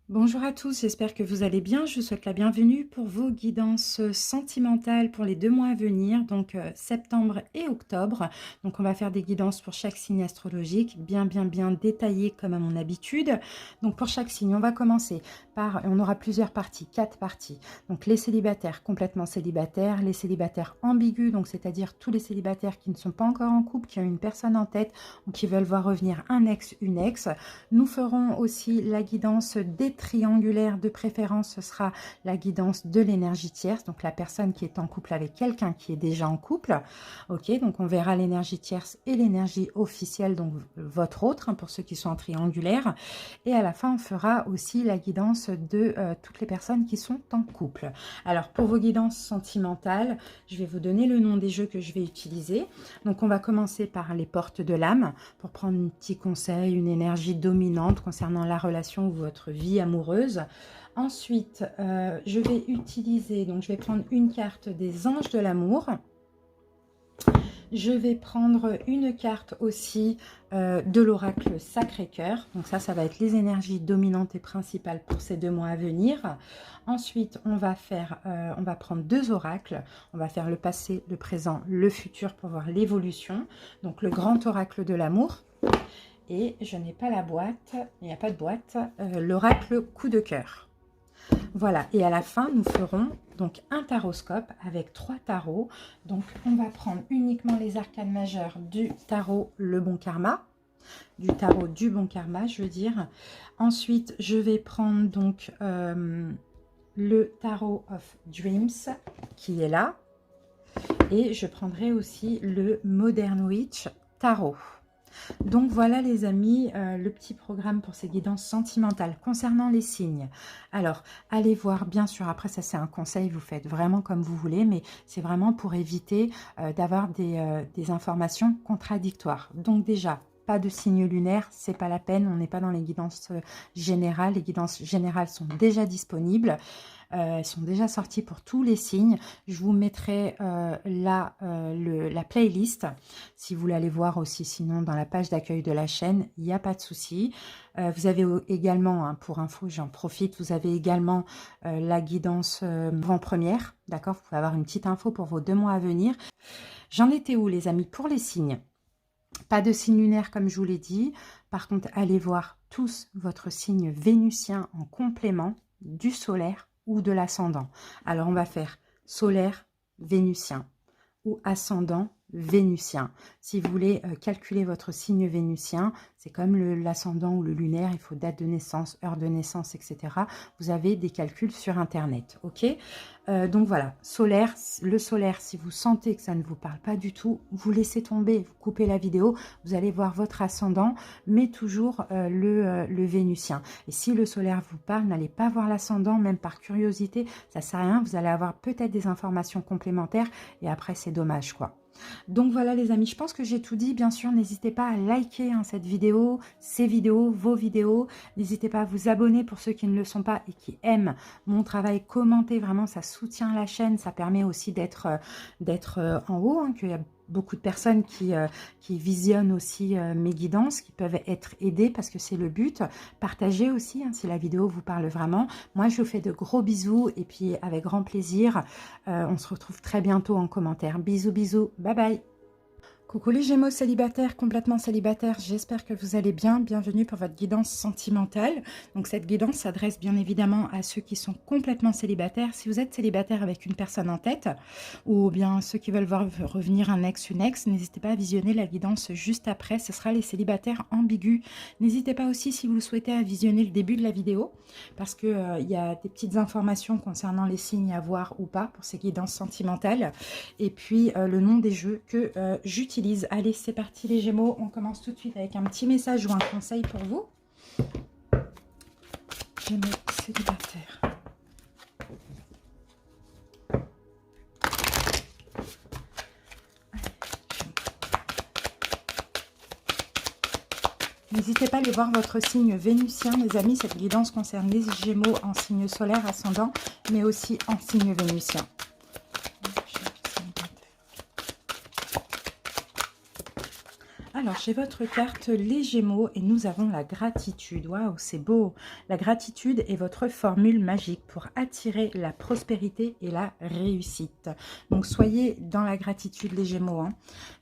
Bonjour à tous, j'espère que vous allez bien. Je vous souhaite la bienvenue pour vos guidances sentimentales pour les 2 mois à venir, donc septembre et octobre. Donc on va faire des guidances pour chaque signe astrologique, bien détaillées comme à mon habitude. Donc pour chaque signe, on va commencer par, on aura plusieurs parties, 4 parties. Donc les célibataires complètement célibataires, les célibataires ambigus, donc c'est-à-dire tous les célibataires qui ne sont pas encore en couple, qui ont une personne en tête ou qui veulent voir revenir un ex, une ex. Nous ferons aussi la guidance des triangulaires, de préférence ce sera la guidance de l'énergie tierce, donc la personne qui est en couple avec quelqu'un qui est déjà en couple. Ok, donc on verra l'énergie tierce et l'énergie officielle, donc votre autre, pour ceux qui sont en triangulaire. Et à la fin, on fera aussi la guidance de toutes les personnes qui sont en couple. Alors pour vos guidances sentimentales, je vais vous donner le nom des jeux que je vais utiliser. Donc on va commencer par les portes de l'âme pour prendre un petit conseil, une énergie dominante concernant la relation ou votre vie amoureuse. Ensuite, je vais utiliser, donc je vais prendre une carte des anges de l'amour. Je vais prendre une carte aussi de l'oracle Sacré-Cœur. Donc ça va être les énergies dominantes et principales pour ces 2 mois à venir. Ensuite, on va prendre 2 oracles. On va faire le passé, le présent, le futur pour voir l'évolution. Donc le grand oracle de l'amour. Et je n'ai pas la boîte, il n'y a pas de boîte, l'oracle coup de cœur. Voilà, et à la fin, nous ferons donc un taroscope avec 3 tarots. Donc, on va prendre uniquement les arcanes majeures du tarot Le Bon Karma, du tarot du Bon Karma, je veux dire. Ensuite, je vais prendre donc le Tarot of Dreams, qui est là. Et je prendrai aussi le Modern Witch Tarot. Donc voilà les amis, le petit programme pour ces guidances sentimentales concernant les signes. Alors, allez voir, bien sûr, après ça c'est un conseil, vous faites vraiment comme vous voulez, mais c'est vraiment pour éviter d'avoir des informations contradictoires. Donc déjà, pas de signe lunaire, c'est pas la peine, on n'est pas dans les guidances générales. Les guidances générales sont déjà disponibles. Elles sont déjà sorties pour tous les signes. Je vous mettrai la playlist si vous voulez aller voir aussi, sinon dans la page d'accueil de la chaîne, il n'y a pas de souci. Vous avez également, hein, pour info, j'en profite, vous avez également la guidance avant-première, d'accord? Vous pouvez avoir une petite info pour vos 2 mois à venir. J'en étais où les amis pour les signes? Pas de signe lunaire comme je vous l'ai dit. Par contre, allez voir tous votre signe vénusien en complément du solaire ou de l'ascendant. Alors, on va faire solaire, vénusien ou ascendant, vénusien. Si vous voulez calculer votre signe vénusien, c'est comme l'ascendant ou le lunaire, il faut date de naissance, heure de naissance, etc. Vous avez des calculs sur Internet, ok? Donc voilà, solaire, le solaire, si vous sentez que ça ne vous parle pas du tout, vous laissez tomber, vous coupez la vidéo, vous allez voir votre ascendant, mais toujours le vénusien. Et si le solaire vous parle, n'allez pas voir l'ascendant, même par curiosité, ça sert à rien, vous allez avoir peut-être des informations complémentaires, et après c'est dommage quoi. Donc voilà les amis, je pense que j'ai tout dit. Bien sûr, n'hésitez pas à liker cette vidéo, ces vidéos, vos vidéos. N'hésitez pas à vous abonner pour ceux qui ne le sont pas et qui aiment mon travail. Commentez, vraiment, ça soutient la chaîne. Ça permet aussi d'être en haut, hein, qu'il y a beaucoup de personnes qui visionnent aussi mes guidances, qui peuvent être aidées parce que c'est le but. Partagez aussi hein, si la vidéo vous parle vraiment. Moi, je vous fais de gros bisous et puis avec grand plaisir, on se retrouve très bientôt en commentaire. Bisous, bisous, bye bye. Coucou les Gémeaux célibataires, complètement célibataires, j'espère que vous allez bien. Bienvenue pour votre guidance sentimentale. Donc cette guidance s'adresse bien évidemment à ceux qui sont complètement célibataires. Si vous êtes célibataire avec une personne en tête, ou bien ceux qui veulent voir revenir un ex, une ex, n'hésitez pas à visionner la guidance juste après. Ce sera les célibataires ambigus. N'hésitez pas aussi, si vous le souhaitez, à visionner le début de la vidéo, parce que il y a des petites informations concernant les signes à voir ou pas pour ces guidances sentimentales. Et puis le nom des jeux que j'utilise. Allez, c'est parti les Gémeaux, on commence tout de suite avec un petit message ou un conseil pour vous. Gémeaux célibataires. N'hésitez pas à aller voir votre signe vénusien, les amis. Cette guidance concerne les Gémeaux en signe solaire ascendant, mais aussi en signe vénusien. Alors, j'ai votre carte, les Gémeaux, et nous avons la gratitude. Waouh, c'est beau. La gratitude est votre formule magique pour attirer la prospérité et la réussite. Donc, soyez dans la gratitude, les Gémeaux. Hein.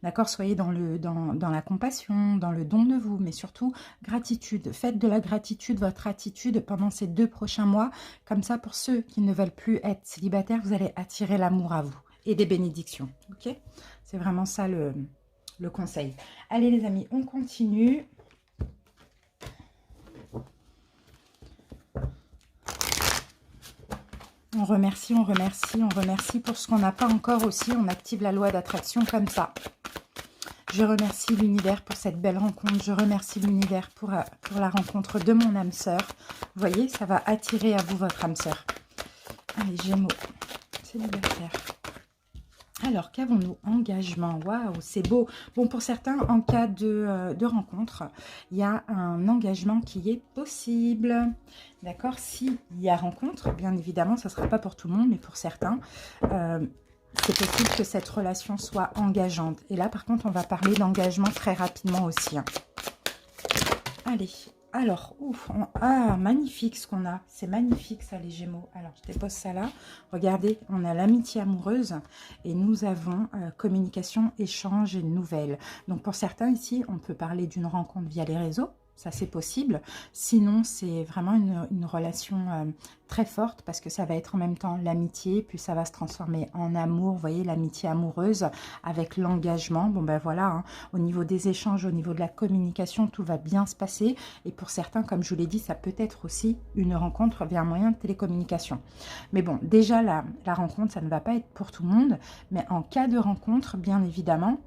D'accord? Soyez dans la compassion, dans le don de vous, mais surtout, gratitude. Faites de la gratitude votre attitude pendant ces 2 prochains mois. Comme ça, pour ceux qui ne veulent plus être célibataires, vous allez attirer l'amour à vous et des bénédictions. Ok? C'est vraiment ça le conseil. Allez les amis, on continue. On remercie, on remercie, on remercie pour ce qu'on n'a pas encore aussi. On active la loi d'attraction comme ça. Je remercie l'univers pour cette belle rencontre. Je remercie l'univers pour la rencontre de mon âme sœur. Vous voyez, ça va attirer à vous votre âme sœur. Allez, Gémeaux, célibataire. Alors, qu'avons-nous? Engagement. Waouh, c'est beau. Bon, pour certains, en cas de rencontre, il y a un engagement qui est possible. D'accord? S'il y a rencontre, bien évidemment, ça ne sera pas pour tout le monde, mais pour certains, c'est possible que cette relation soit engageante. Et là, par contre, on va parler d'engagement très rapidement aussi. Hein. Allez. Alors, ouf, ah, magnifique ce qu'on a. C'est magnifique ça, les Gémeaux. Alors, je dépose ça là. Regardez, on a l'amitié amoureuse et nous avons communication, échange et nouvelles. Donc, pour certains ici, on peut parler d'une rencontre via les réseaux. Ça, c'est possible. Sinon, c'est vraiment une relation très forte parce que ça va être en même temps l'amitié, puis ça va se transformer en amour. Vous voyez, l'amitié amoureuse avec l'engagement. Bon, ben voilà, hein, au niveau des échanges, au niveau de la communication, tout va bien se passer. Et pour certains, comme je vous l'ai dit, ça peut être aussi une rencontre via un moyen de télécommunication. Mais bon, déjà, la rencontre, ça ne va pas être pour tout le monde. Mais en cas de rencontre, bien évidemment,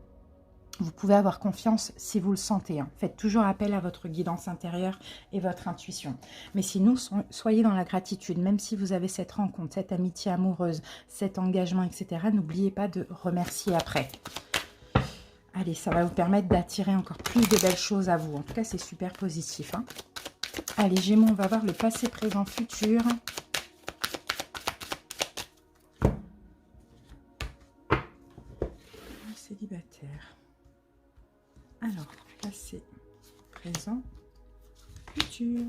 vous pouvez avoir confiance si vous le sentez. Hein. Faites toujours appel à votre guidance intérieure et votre intuition. Mais sinon, soyez dans la gratitude. Même si vous avez cette rencontre, cette amitié amoureuse, cet engagement, etc., n'oubliez pas de remercier après. Allez, ça va vous permettre d'attirer encore plus de belles choses à vous. En tout cas, c'est super positif. Hein. Allez, Gémeaux, on va voir le passé, présent, futur. Célibataire. Alors, passé, présent, futur.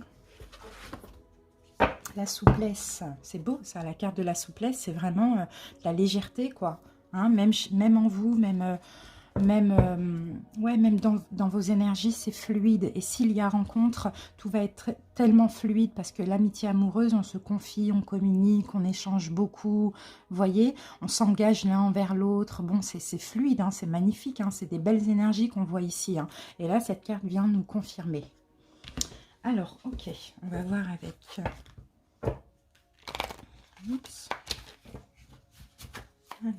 La souplesse, c'est beau ça, la carte de la souplesse, c'est vraiment la légèreté, quoi. Hein, même en vous, même dans vos énergies, c'est fluide. Et s'il y a rencontre, tout va être tellement fluide parce que l'amitié amoureuse, on se confie, on communique, on échange beaucoup. Vous voyez, on s'engage l'un envers l'autre. Bon, c'est fluide, hein, c'est magnifique. Hein, c'est des belles énergies qu'on voit ici. Hein. Et là, cette carte vient nous confirmer. Alors, ok, on va voir avec... Oups. Allez,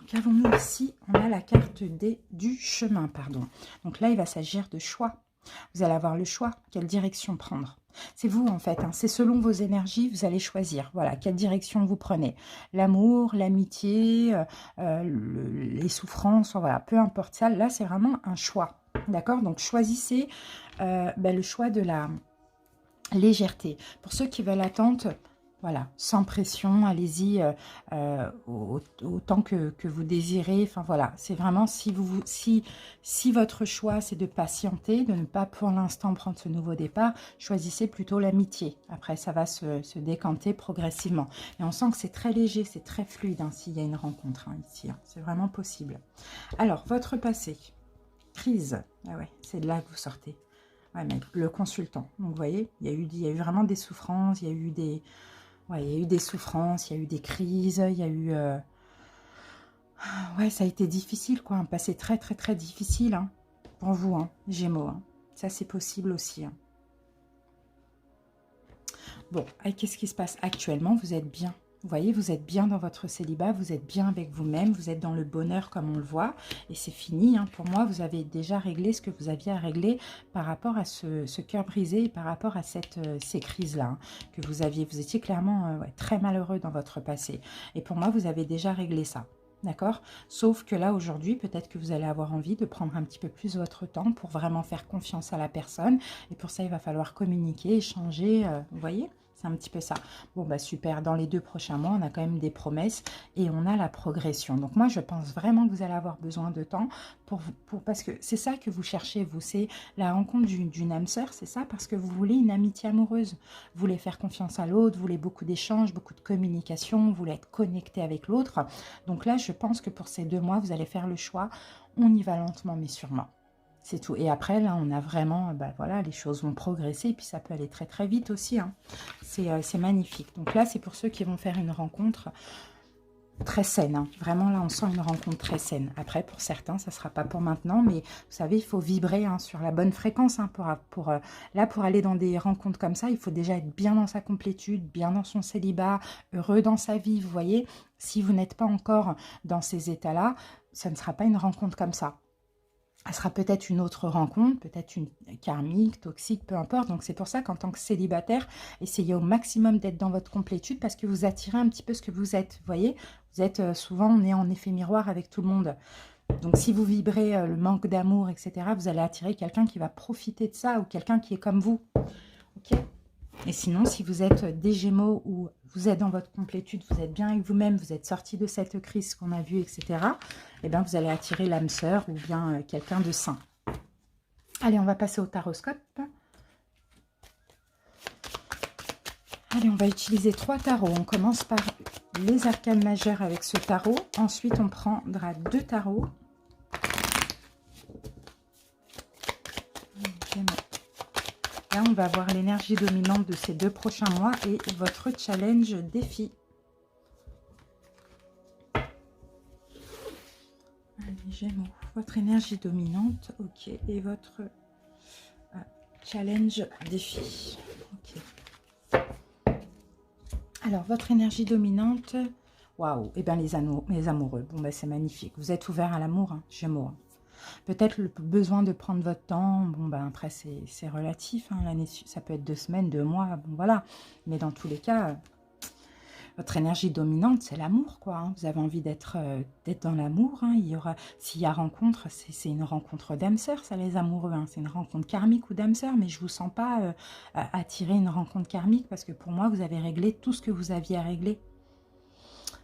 qu'avons-nous ici? On a la carte du chemin, pardon. Donc là, il va s'agir de choix. Vous allez avoir le choix, quelle direction prendre. C'est vous, en fait. Hein, c'est selon vos énergies, vous allez choisir. Voilà, quelle direction vous prenez. L'amour, l'amitié, les souffrances, voilà, peu importe ça. Là, c'est vraiment un choix. D'accord? Donc, choisissez le choix de la légèreté. Pour ceux qui veulent attendre... Voilà, sans pression, allez-y autant que vous désirez. Enfin voilà, c'est vraiment si votre choix c'est de patienter, de ne pas pour l'instant prendre ce nouveau départ, choisissez plutôt l'amitié. Après, ça va se décanter progressivement. Et on sent que c'est très léger, c'est très fluide hein, s'il y a une rencontre hein, ici. Hein, c'est vraiment possible. Alors, votre passé, crise. Ah ouais, c'est de là que vous sortez. Ouais, mais le consultant. Donc, vous voyez, il y a eu vraiment des souffrances, il y a eu des... Ouais, il y a eu des souffrances, il y a eu des crises, il y a eu... Ouais, ça a été difficile, quoi. Un passé très, très, très difficile, hein, pour vous, hein, Gémeaux. Hein. Ça, c'est possible aussi. Hein. Bon, qu'est-ce qui se passe actuellement? Vous êtes bien. Vous voyez, vous êtes bien dans votre célibat, vous êtes bien avec vous-même, vous êtes dans le bonheur comme on le voit. Et c'est fini, hein. Pour moi, vous avez déjà réglé ce que vous aviez à régler par rapport à ce cœur brisé et par rapport à ces crises-là, hein, que vous aviez. Vous étiez clairement ouais, très malheureux dans votre passé. Et pour moi, vous avez déjà réglé ça. D'accord? Sauf que là, aujourd'hui, peut-être que vous allez avoir envie de prendre un petit peu plus votre temps pour vraiment faire confiance à la personne. Et pour ça, il va falloir communiquer, échanger, vous voyez? C'est un petit peu ça. Bon, bah super. Dans les 2 prochains mois, on a quand même des promesses et on a la progression. Donc moi, je pense vraiment que vous allez avoir besoin de temps parce que c'est ça que vous cherchez, vous. C'est la rencontre d'une âme sœur, c'est ça? Parce que vous voulez une amitié amoureuse. Vous voulez faire confiance à l'autre, vous voulez beaucoup d'échanges, beaucoup de communication, vous voulez être connecté avec l'autre. Donc là, je pense que pour ces 2 mois, vous allez faire le choix. On y va lentement, mais sûrement. C'est tout. Et après, là, on a vraiment, bah, voilà, les choses vont progresser. Et puis, ça peut aller très, très vite aussi, hein. C'est magnifique. Donc là, c'est pour ceux qui vont faire une rencontre très saine, hein. Vraiment, là, on sent une rencontre très saine. Après, pour certains, ça ne sera pas pour maintenant. Mais vous savez, il faut vibrer, hein, sur la bonne fréquence, hein, là, pour aller dans des rencontres comme ça, il faut déjà être bien dans sa complétude, bien dans son célibat, heureux dans sa vie. Vous voyez, si vous n'êtes pas encore dans ces états-là, ça ne sera pas une rencontre comme ça. Elle sera peut-être une autre rencontre, peut-être une karmique, toxique, peu importe. Donc c'est pour ça qu'en tant que célibataire, essayez au maximum d'être dans votre complétude parce que vous attirez un petit peu ce que vous êtes. Vous voyez, vous êtes souvent, on est en effet miroir avec tout le monde. Donc si vous vibrez le manque d'amour, etc., vous allez attirer quelqu'un qui va profiter de ça ou quelqu'un qui est comme vous. Ok ? Et sinon, si vous êtes des Gémeaux ou vous êtes dans votre complétude, vous êtes bien avec vous-même, vous êtes sorti de cette crise qu'on a vue, etc., eh bien, vous allez attirer l'âme sœur ou bien quelqu'un de sain. Allez, on va passer au taroscope. Allez, on va utiliser 3 tarots. On commence par les arcanes majeures avec ce tarot. Ensuite, on prendra 2 tarots. Là, on va voir l'énergie dominante de ces 2 prochains mois et votre challenge défi. Allez, Gémeaux, votre énergie dominante, ok, et votre challenge défi. Ok. Alors, votre énergie dominante, waouh, et bien les amoureux, bon, ben, c'est magnifique. Vous êtes ouvert à l'amour, hein, Gémeaux. Hein. Peut-être le besoin de prendre votre temps, bon ben après c'est relatif, hein, l'année, ça peut être 2 semaines, 2 mois, bon voilà. Mais dans tous les cas, votre énergie dominante, c'est l'amour, quoi. Hein. Vous avez envie d'être dans l'amour. Hein. S'il y a rencontre, c'est une rencontre d'âme sœur, ça les amoureux. Hein. C'est une rencontre karmique ou d'âme sœur, mais je vous sens pas attirer une rencontre karmique parce que pour moi, vous avez réglé tout ce que vous aviez à régler.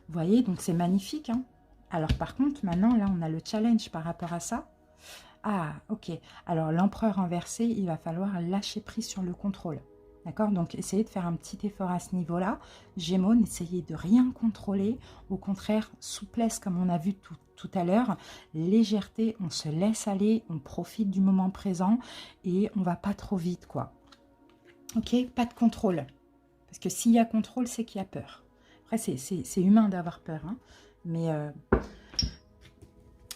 Vous voyez, donc c'est magnifique. Hein. Alors par contre, maintenant, là, on a le challenge par rapport à ça. Ah, ok. Alors l'empereur inversé, il va falloir lâcher prise sur le contrôle. D'accord? Donc essayez de faire un petit effort à ce niveau-là. Gémeaux, n'essayez de rien contrôler. Au contraire, souplesse comme on a vu tout à l'heure. Légèreté, on se laisse aller, on profite du moment présent et on va pas trop vite, quoi. Ok? Pas de contrôle. Parce que s'il y a contrôle, c'est qu'il y a peur. Après, c'est humain d'avoir peur, hein.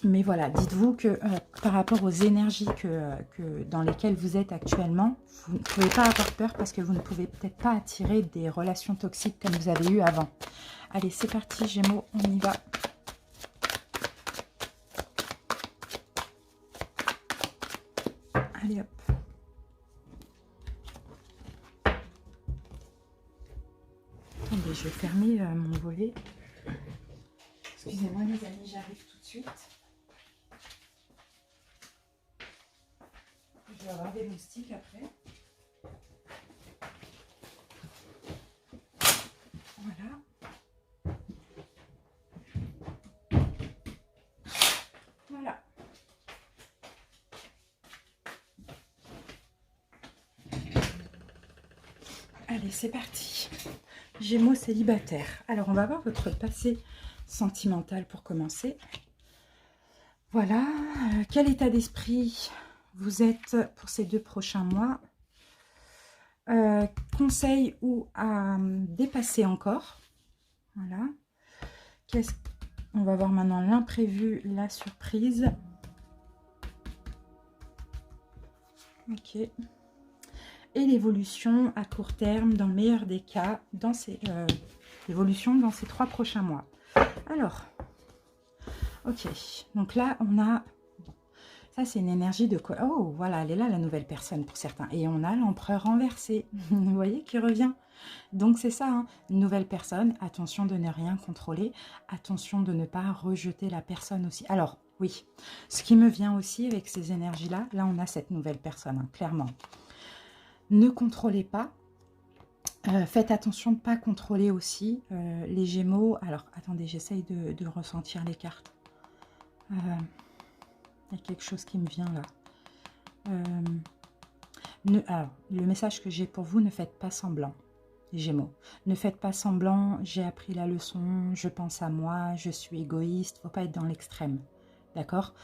Mais voilà, dites-vous que par rapport aux énergies dans lesquelles vous êtes actuellement, vous ne pouvez pas avoir peur parce que vous ne pouvez peut-être pas attirer des relations toxiques comme vous avez eu avant. Allez, c'est parti, Gémeaux, on y va. Allez, hop. Attendez, je vais fermer mon volet. Excusez-moi les amis, j'arrive tout de suite. Je vais avoir des moustiques après. Voilà. Voilà. Allez, c'est parti. Gémeaux célibataire. Alors, on va voir votre passé sentimental pour commencer. Voilà. Quel état d'esprit vous êtes pour ces 2 prochains mois? Conseil ou à dépasser encore. Voilà. On va voir maintenant l'imprévu, la surprise. Ok. Et l'évolution à court terme, dans le meilleur des cas, dans ces l'évolution dans ces 3 prochains mois. Alors, ok, donc là, on a... Ça, c'est une énergie de quoi? Oh, voilà, elle est là, la nouvelle personne pour certains. Et on a l'empereur renversé, vous voyez, qui revient. Donc, c'est ça, hein. Une nouvelle personne. Attention de ne rien contrôler. Attention de ne pas rejeter la personne aussi. Alors, oui, ce qui me vient aussi avec ces énergies-là, là, on a cette nouvelle personne, hein, clairement. Ne contrôlez pas. Faites attention de ne pas contrôler aussi les Gémeaux. Alors, attendez, j'essaye de ressentir les cartes. Il y a quelque chose qui me vient là. Alors, le message que j'ai pour vous, ne faites pas semblant, les Gémeaux. Ne faites pas semblant, j'ai appris la leçon, je pense à moi, je suis égoïste. Il ne faut pas être dans l'extrême, d'accord?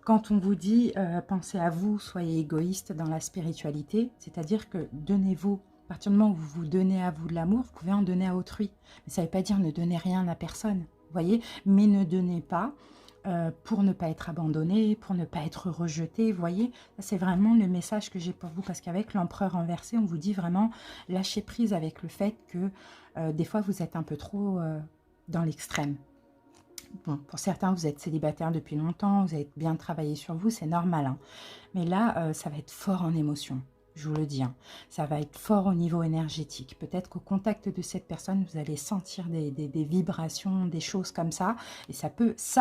Quand on vous dit pensez à vous, soyez égoïste dans la spiritualité, c'est-à-dire que donnez-vous, à partir du moment où vous vous donnez à vous de l'amour, vous pouvez en donner à autrui. Mais ça ne veut pas dire ne donnez rien à personne, vous voyez? Mais ne donnez pas pour ne pas être abandonné, pour ne pas être rejeté, vous voyez? C'est vraiment le message que j'ai pour vous, parce qu'avec l'empereur inversé, on vous dit vraiment lâcher prise avec le fait que des fois vous êtes un peu trop dans l'extrême. Bon, pour certains, vous êtes célibataire depuis longtemps, vous avez bien travaillé sur vous, c'est normal, hein. Mais là, ça va être fort en émotion, je vous le dis, hein. Ça va être fort au niveau énergétique. Peut-être qu'au contact de cette personne, vous allez sentir des vibrations, des choses comme ça. Et ça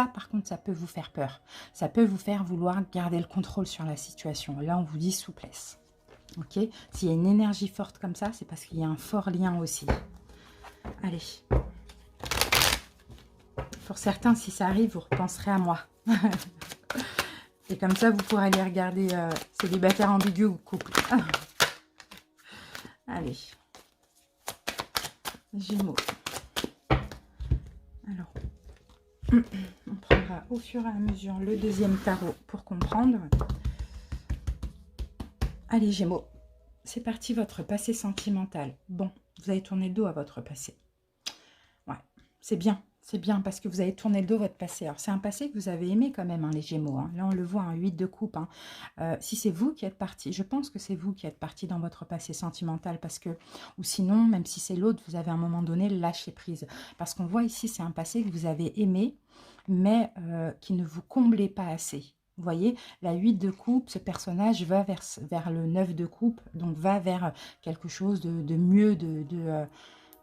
par contre, ça peut vous faire peur. Ça peut vous faire vouloir garder le contrôle sur la situation. Là, on vous dit souplesse. Ok? S'il y a une énergie forte comme ça, c'est parce qu'il y a un fort lien aussi. Allez. Pour certains, si ça arrive, vous repenserez à moi. Et comme ça, vous pourrez aller regarder célibataire ambigu ou couple. Allez. Gémeaux. Alors, on prendra au fur et à mesure le deuxième tarot pour comprendre. Allez, Gémeaux. C'est parti, votre passé sentimental. Bon, vous avez tourné le dos à votre passé. Ouais, c'est bien. C'est bien parce que vous avez tourné le dos à votre passé. Alors, c'est un passé que vous avez aimé quand même, hein, les Gémeaux. Hein. Là, on le voit, un 8 de coupe. Hein. Si c'est vous qui êtes parti, je pense que c'est vous qui êtes parti dans votre passé sentimental parce que, ou sinon, même si c'est l'autre, vous avez à un moment donné lâché prise. Parce qu'on voit ici, c'est un passé que vous avez aimé, mais qui ne vous comblait pas assez. Vous voyez, la 8 de coupe, ce personnage va vers le 9 de coupe, donc va vers quelque chose de mieux,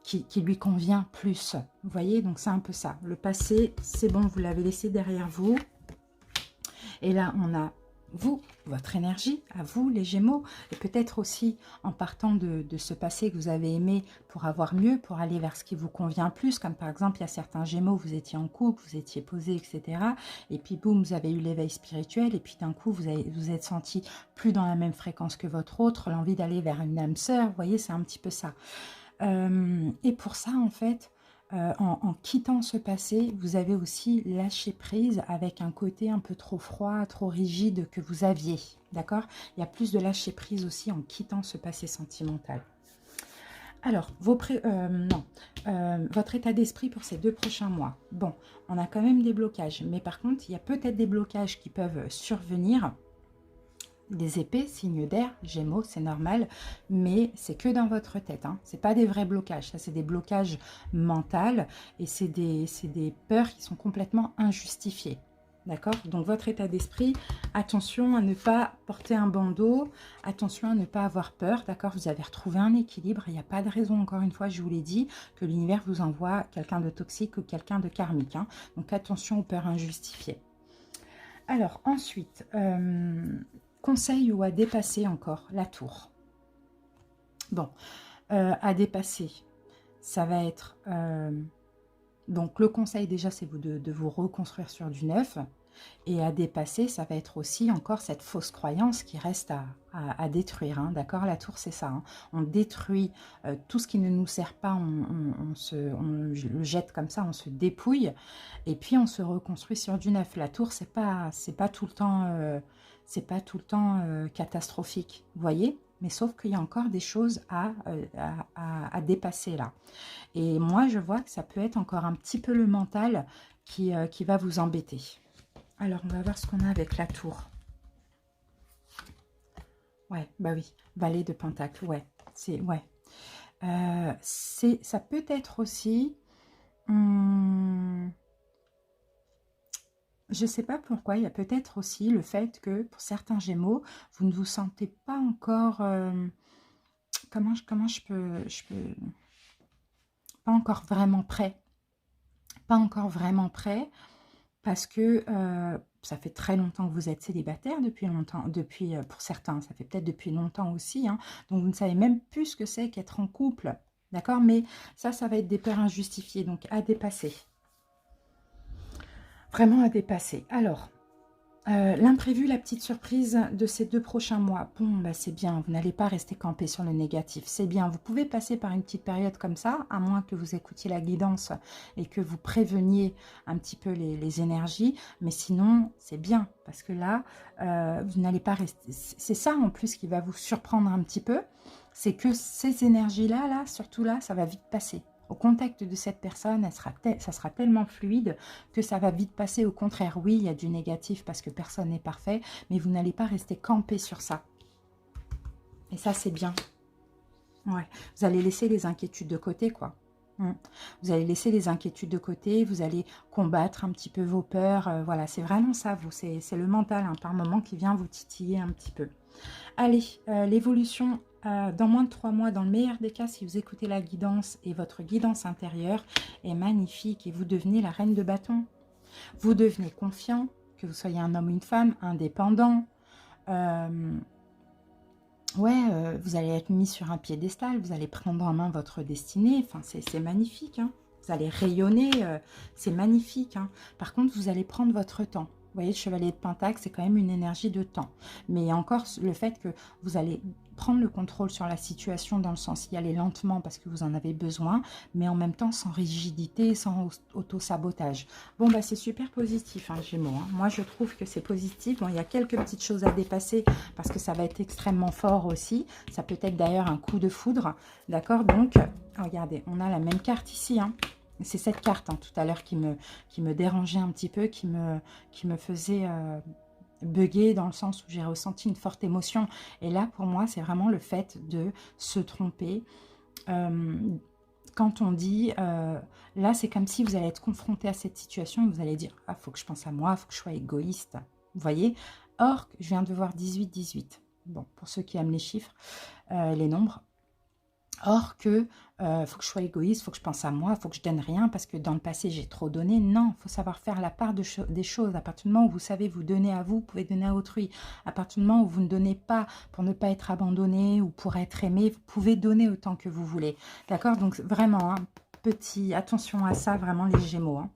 qui lui convient plus. Vous voyez, donc c'est un peu ça. Le passé, c'est bon, vous l'avez laissé derrière vous. Et là, on a vous, votre énergie, à vous les Gémeaux, et peut-être aussi en partant de ce passé que vous avez aimé pour avoir mieux, pour aller vers ce qui vous convient plus, comme par exemple, il y a certains Gémeaux, vous étiez en couple, vous étiez posé, etc. Et puis boum, vous avez eu l'éveil spirituel, et puis d'un coup, vous êtes senti plus dans la même fréquence que votre autre, l'envie d'aller vers une âme sœur, vous voyez, c'est un petit peu ça. Et pour ça, en fait, en quittant ce passé, vous avez aussi lâché prise avec un côté un peu trop froid, trop rigide que vous aviez, d'accord? Il y a plus de lâcher prise aussi en quittant ce passé sentimental. Alors, votre état d'esprit pour ces 2 prochains mois. Bon, on a quand même des blocages, mais par contre, il y a peut-être des blocages qui peuvent survenir. Des épées, signe d'air, Gémeaux, c'est normal, mais c'est que dans votre tête. Hein. Ce n'est pas des vrais blocages, ça c'est des blocages mentaux et c'est des peurs qui sont complètement injustifiées. D'accord? Donc votre état d'esprit, attention à ne pas porter un bandeau, attention à ne pas avoir peur, d'accord? Vous avez retrouvé un équilibre, il n'y a pas de raison, encore une fois, je vous l'ai dit, que l'univers vous envoie quelqu'un de toxique ou quelqu'un de karmique. Hein. Donc attention aux peurs injustifiées. Alors ensuite... conseil ou à dépasser encore, la tour. Bon, à dépasser, ça va être... donc, le conseil, déjà, c'est de vous reconstruire sur du neuf. Et à dépasser, ça va être aussi encore cette fausse croyance qui reste à détruire. Hein, d'accord? La tour, c'est ça. Hein. On détruit tout ce qui ne nous sert pas, on le jette comme ça, on se dépouille. Et puis, on se reconstruit sur du neuf. La tour, c'est pas tout le temps... c'est pas tout le temps catastrophique, vous voyez? Mais sauf qu'il y a encore des choses à dépasser là. Et moi, je vois que ça peut être encore un petit peu le mental qui va vous embêter. Alors, on va voir ce qu'on a avec la tour. Ouais, bah oui, valet de pentacle, ouais. Ça peut être aussi Hum, je ne sais pas pourquoi, il y a peut-être aussi le fait que pour certains Gémeaux, vous ne vous sentez pas encore, comment je peux, pas encore vraiment prêt, pas encore vraiment prêt, parce que ça fait très longtemps que vous êtes célibataire, depuis longtemps, depuis, pour certains, ça fait peut-être depuis longtemps aussi, hein, donc vous ne savez même plus ce que c'est qu'être en couple, d'accord? Mais ça va être des peurs injustifiées, donc à dépasser, vraiment à dépasser. Alors, l'imprévu, la petite surprise de ces 2 prochains mois. Bon, bah, c'est bien, vous n'allez pas rester campé sur le négatif, c'est bien. Vous pouvez passer par une petite période comme ça, à moins que vous écoutiez la guidance et que vous préveniez un petit peu les énergies, mais sinon, c'est bien, parce que là, vous n'allez pas rester... C'est ça, en plus, qui va vous surprendre un petit peu, c'est que ces énergies-là, là, surtout là, ça va vite passer. Au contact de cette personne, ça sera tellement fluide que ça va vite passer. Au contraire, oui, il y a du négatif parce que personne n'est parfait, mais vous n'allez pas rester campé sur ça. Et ça, c'est bien. Ouais. Vous allez laisser les inquiétudes de côté, quoi. Vous allez laisser les inquiétudes de côté, vous allez combattre un petit peu vos peurs. Voilà, c'est vraiment ça, vous. C'est le mental, hein, par moment, qui vient vous titiller un petit peu. Allez, l'évolution dans moins de 3 mois, dans le meilleur des cas, si vous écoutez la guidance et votre guidance intérieure est magnifique et vous devenez la reine de bâton. Vous devenez confiant, que vous soyez un homme ou une femme, indépendant. Vous allez être mis sur un piédestal, vous allez prendre en main votre destinée. Enfin, c'est magnifique, hein. Vous allez rayonner, c'est magnifique, hein. Par contre, vous allez prendre votre temps. Vous voyez, le chevalier de Pentacle, c'est quand même une énergie de temps. Mais encore le fait que vous allez prendre le contrôle sur la situation dans le sens y aller lentement parce que vous en avez besoin, mais en même temps sans rigidité, sans auto-sabotage. Bon, bah c'est super positif, hein, Gémeaux, hein. Moi, je trouve que c'est positif. Bon, il y a quelques petites choses à dépasser parce que ça va être extrêmement fort aussi. Ça peut être d'ailleurs un coup de foudre, d'accord? Donc, regardez, on a la même carte ici, hein. C'est cette carte, hein, tout à l'heure qui me dérangeait un petit peu, qui me faisait bugger dans le sens où j'ai ressenti une forte émotion. Et là, pour moi, c'est vraiment le fait de se tromper. Quand on dit, là, c'est comme si vous allez être confronté à cette situation et vous allez dire, ah, faut que je pense à moi, faut que je sois égoïste. Vous voyez? Or, je viens de voir 18-18. Bon, pour ceux qui aiment les chiffres, les nombres. Or que faut que je sois égoïste, faut que je pense à moi, faut que je donne rien parce que dans le passé j'ai trop donné. Non, il faut savoir faire la part des choses. À partir du moment où vous savez vous donner à vous, vous pouvez donner à autrui. À partir du moment où vous ne donnez pas pour ne pas être abandonné ou pour être aimé, vous pouvez donner autant que vous voulez. D'accord? Donc vraiment, hein, attention à ça, vraiment les Gémeaux, hein.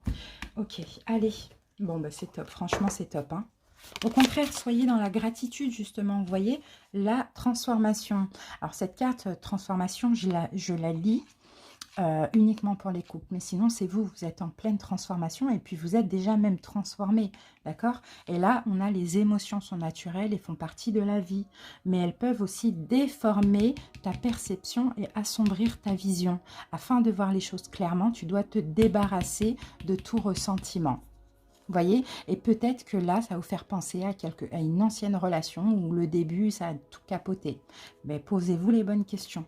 Ok, allez. Bon, bah c'est top. Franchement, c'est top, hein. Au contraire, soyez dans la gratitude, justement. Vous voyez, la transformation. Alors, cette carte transformation, je la lis uniquement pour les couples. Mais sinon, c'est vous. Vous êtes en pleine transformation et puis vous êtes déjà même transformé. D'accord? Et là, on a les émotions sont naturelles et font partie de la vie. Mais elles peuvent aussi déformer ta perception et assombrir ta vision. Afin de voir les choses clairement, tu dois te débarrasser de tout ressentiment. Vous voyez? Et peut-être que là, ça va vous faire penser à une ancienne relation où le début, ça a tout capoté. Mais posez-vous les bonnes questions.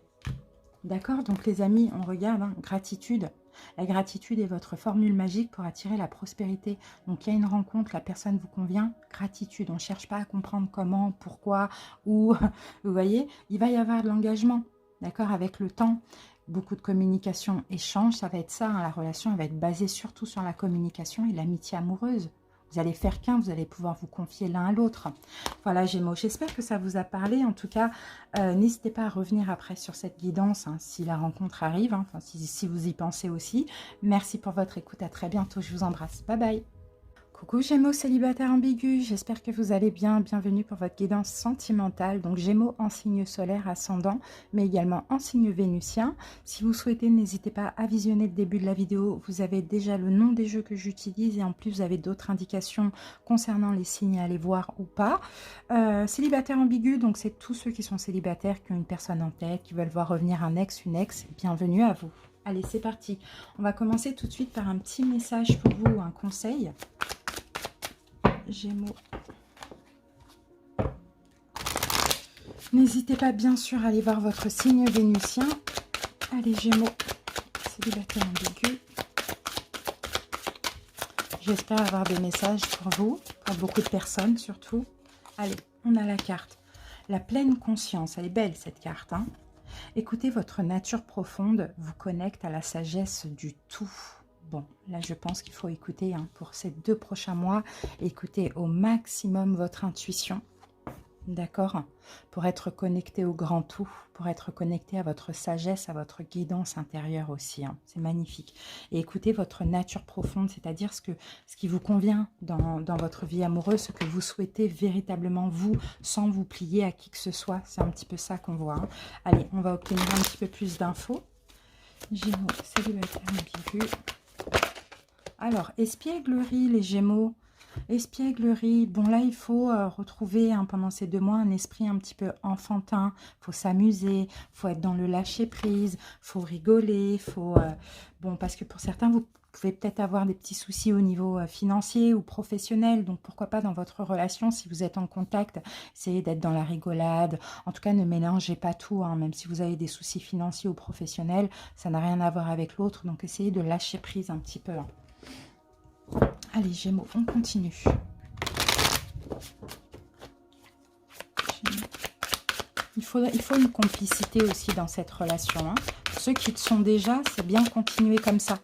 D'accord? Donc les amis, on regarde, hein, gratitude. La gratitude est votre formule magique pour attirer la prospérité. Donc il y a une rencontre, la personne vous convient, gratitude. On ne cherche pas à comprendre comment, pourquoi, où. Vous voyez? Il va y avoir de l'engagement, d'accord? Avec le temps. Beaucoup de communication, échange, ça va être ça, hein, la relation elle va être basée surtout sur la communication et l'amitié amoureuse. Vous allez faire qu'un, vous allez pouvoir vous confier l'un à l'autre. Voilà Gémeaux, j'espère que ça vous a parlé. En tout cas, n'hésitez pas à revenir après sur cette guidance, hein, si la rencontre arrive, hein, enfin, si vous y pensez aussi. Merci pour votre écoute, à très bientôt, je vous embrasse. Bye bye. Coucou Gémeaux célibataires ambigus, j'espère que vous allez bien. Bienvenue pour votre guidance sentimentale. Donc Gémeaux en signe solaire ascendant, mais également en signe vénusien. Si vous souhaitez, n'hésitez pas à visionner le début de la vidéo. Vous avez déjà le nom des jeux que j'utilise et en plus vous avez d'autres indications concernant les signes à aller voir ou pas. Célibataire ambigu, donc c'est tous ceux qui sont célibataires, qui ont une personne en tête, qui veulent voir revenir un ex, une ex. Bienvenue à vous. Allez, c'est parti. On va commencer tout de suite par un petit message pour vous, un conseil. Gémeaux. N'hésitez pas bien sûr à aller voir votre signe vénusien. Allez Gémeaux, célibataire ambigu. J'espère avoir des messages pour vous, pour beaucoup de personnes surtout. Allez, on a la carte. La pleine conscience, elle est belle cette carte, hein. Écoutez, votre nature profonde vous connecte à la sagesse du tout. Bon, là je pense qu'il faut écouter, hein, pour ces 2 prochains mois, écoutez au maximum votre intuition. D'accord? Pour être connecté au grand tout, pour être connecté à votre sagesse, à votre guidance intérieure aussi, hein. C'est magnifique. Et écoutez votre nature profonde, c'est-à-dire ce qui vous convient dans votre vie amoureuse, ce que vous souhaitez véritablement vous, sans vous plier à qui que ce soit. C'est un petit peu ça qu'on voit, hein. Allez, on va obtenir un petit peu plus d'infos. Gémeaux, célibataire, ambigu. Alors, espièglerie, les Gémeaux. Espièglerie, bon là il faut retrouver, hein, pendant ces 2 mois un esprit un petit peu enfantin, faut s'amuser, faut être dans le lâcher prise, faut rigoler, faut bon, parce que pour certains vous pouvez peut-être avoir des petits soucis au niveau financier ou professionnel, donc pourquoi pas dans votre relation, si vous êtes en contact, essayez d'être dans la rigolade. En tout cas ne mélangez pas tout, hein, même si vous avez des soucis financiers ou professionnels, ça n'a rien à voir avec l'autre, donc essayez de lâcher prise un petit peu, hein. Allez, Gémeaux, on continue. Il faut une complicité aussi dans cette relation, hein. Pour ceux qui le sont déjà, c'est bien continuer comme ça.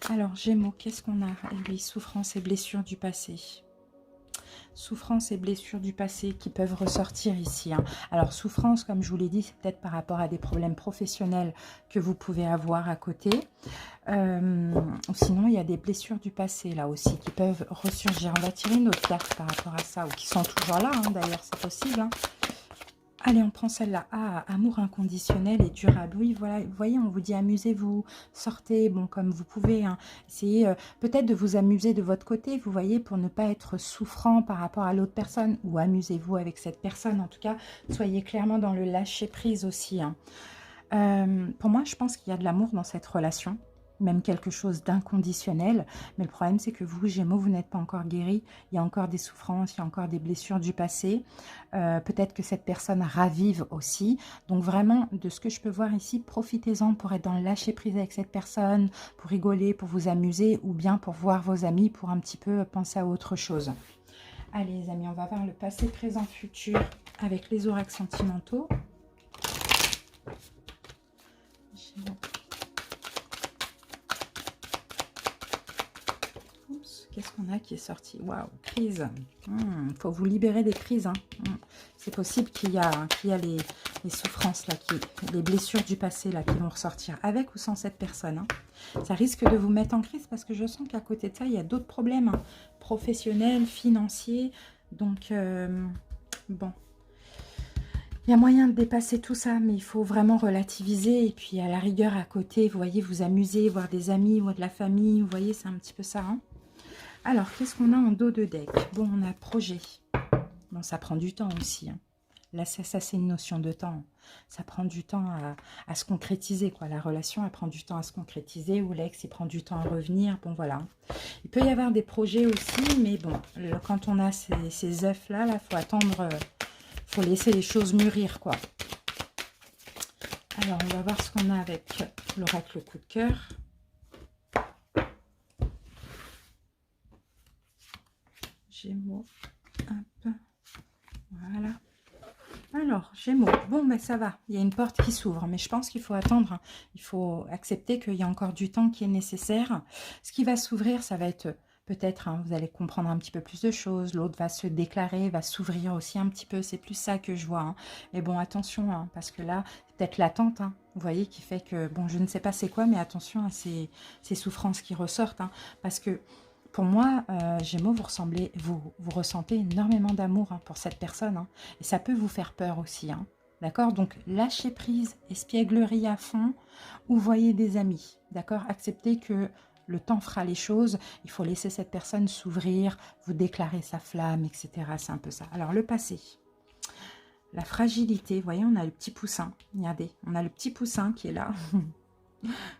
Alors, Gémeaux, qu'est-ce qu'on a? Oui, souffrance et blessures du passé. Souffrance et blessures du passé qui peuvent ressortir ici, hein. Alors, souffrance, comme je vous l'ai dit, c'est peut-être par rapport à des problèmes professionnels que vous pouvez avoir à côté. Ou sinon, il y a des blessures du passé, là aussi, qui peuvent ressurgir. On va tirer une autre carte par rapport à ça, ou qui sont toujours là, hein, d'ailleurs, c'est possible, hein. Allez, on prend celle-là. Ah, amour inconditionnel et durable. Oui, voilà, vous voyez, on vous dit amusez-vous, sortez, bon, comme vous pouvez, hein. Essayez peut-être de vous amuser de votre côté, vous voyez, pour ne pas être souffrant par rapport à l'autre personne, ou amusez-vous avec cette personne. En tout cas, soyez clairement dans le lâcher-prise aussi, hein. Pour moi, je pense qu'il y a de l'amour dans cette relation, même quelque chose d'inconditionnel. Mais le problème, c'est que vous, Gémeaux, vous n'êtes pas encore guéris. Il y a encore des souffrances, il y a encore des blessures du passé. Peut-être que cette personne ravive aussi. Donc vraiment, de ce que je peux voir ici, profitez-en pour être dans le lâcher-prise avec cette personne, pour rigoler, pour vous amuser, ou bien pour voir vos amis, pour un petit peu penser à autre chose. Allez, les amis, on va voir le passé, présent, futur avec les oracles sentimentaux. Qu'est-ce qu'on a qui est sorti? Waouh, crise. Faut vous libérer des crises, hein. C'est possible qu'il y a les souffrances, là, les blessures du passé là, qui vont ressortir, avec ou sans cette personne, hein. Ça risque de vous mettre en crise parce que je sens qu'à côté de ça, il y a d'autres problèmes, hein, professionnels, financiers. Donc, bon. Il y a moyen de dépasser tout ça, mais il faut vraiment relativiser. Et puis, à la rigueur, à côté, vous voyez, vous amuser, voir des amis ou de la famille. Vous voyez, c'est un petit peu ça, hein. Alors, qu'est-ce qu'on a en dos de deck? Bon, on a projet. Bon, ça prend du temps aussi, hein. Là, ça c'est une notion de temps. Ça prend du temps à se concrétiser, quoi. La relation, elle prend du temps à se concrétiser, ou l'ex, il prend du temps à revenir. Bon, voilà. Il peut y avoir des projets aussi, mais bon, quand on a ces œufs-là, il faut attendre, faut laisser les choses mûrir, quoi. Alors, on va voir ce qu'on a avec l'oracle coup de cœur. Gémeaux. Hop. Voilà. Alors, Gémeaux. Bon, ben ça va. Il y a une porte qui s'ouvre, mais je pense qu'il faut attendre, hein. Il faut accepter qu'il y a encore du temps qui est nécessaire. Ce qui va s'ouvrir, ça va être peut-être, hein, vous allez comprendre un petit peu plus de choses. L'autre va se déclarer, va s'ouvrir aussi un petit peu. C'est plus ça que je vois, hein. Mais bon, attention, hein, parce que là, c'est peut-être l'attente, hein, vous voyez, qui fait que, bon, je ne sais pas c'est quoi, mais attention à ces souffrances qui ressortent, hein, parce que pour moi, Gémeaux, vous ressentez énormément d'amour, hein, pour cette personne, hein, et ça peut vous faire peur aussi, hein, d'accord? Donc, lâchez prise, espièglerie à fond, ou voyez des amis, d'accord? Acceptez que le temps fera les choses, il faut laisser cette personne s'ouvrir, vous déclarer sa flamme, etc. C'est un peu ça. Alors, le passé, la fragilité, vous voyez, on a le petit poussin, regardez, on a le petit poussin qui est là, vous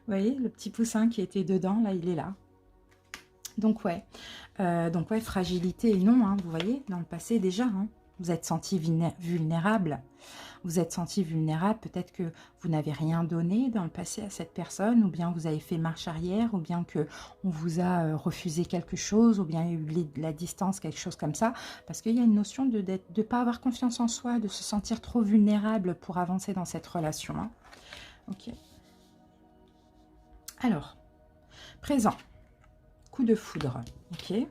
voyez, le petit poussin qui était dedans, là, il est là. Donc ouais, fragilité et non, hein, vous voyez, dans le passé déjà, hein, Vous êtes senti vulnérable. Vous êtes senti vulnérable. Peut-être que vous n'avez rien donné dans le passé à cette personne, ou bien vous avez fait marche arrière, ou bien que on vous a refusé quelque chose, ou bien il y a eu de la distance, quelque chose comme ça. Parce qu'il y a une notion de ne pas avoir confiance en soi, de se sentir trop vulnérable pour avancer dans cette relation. Hein. Ok. Alors, présent. Coup de foudre. Ok.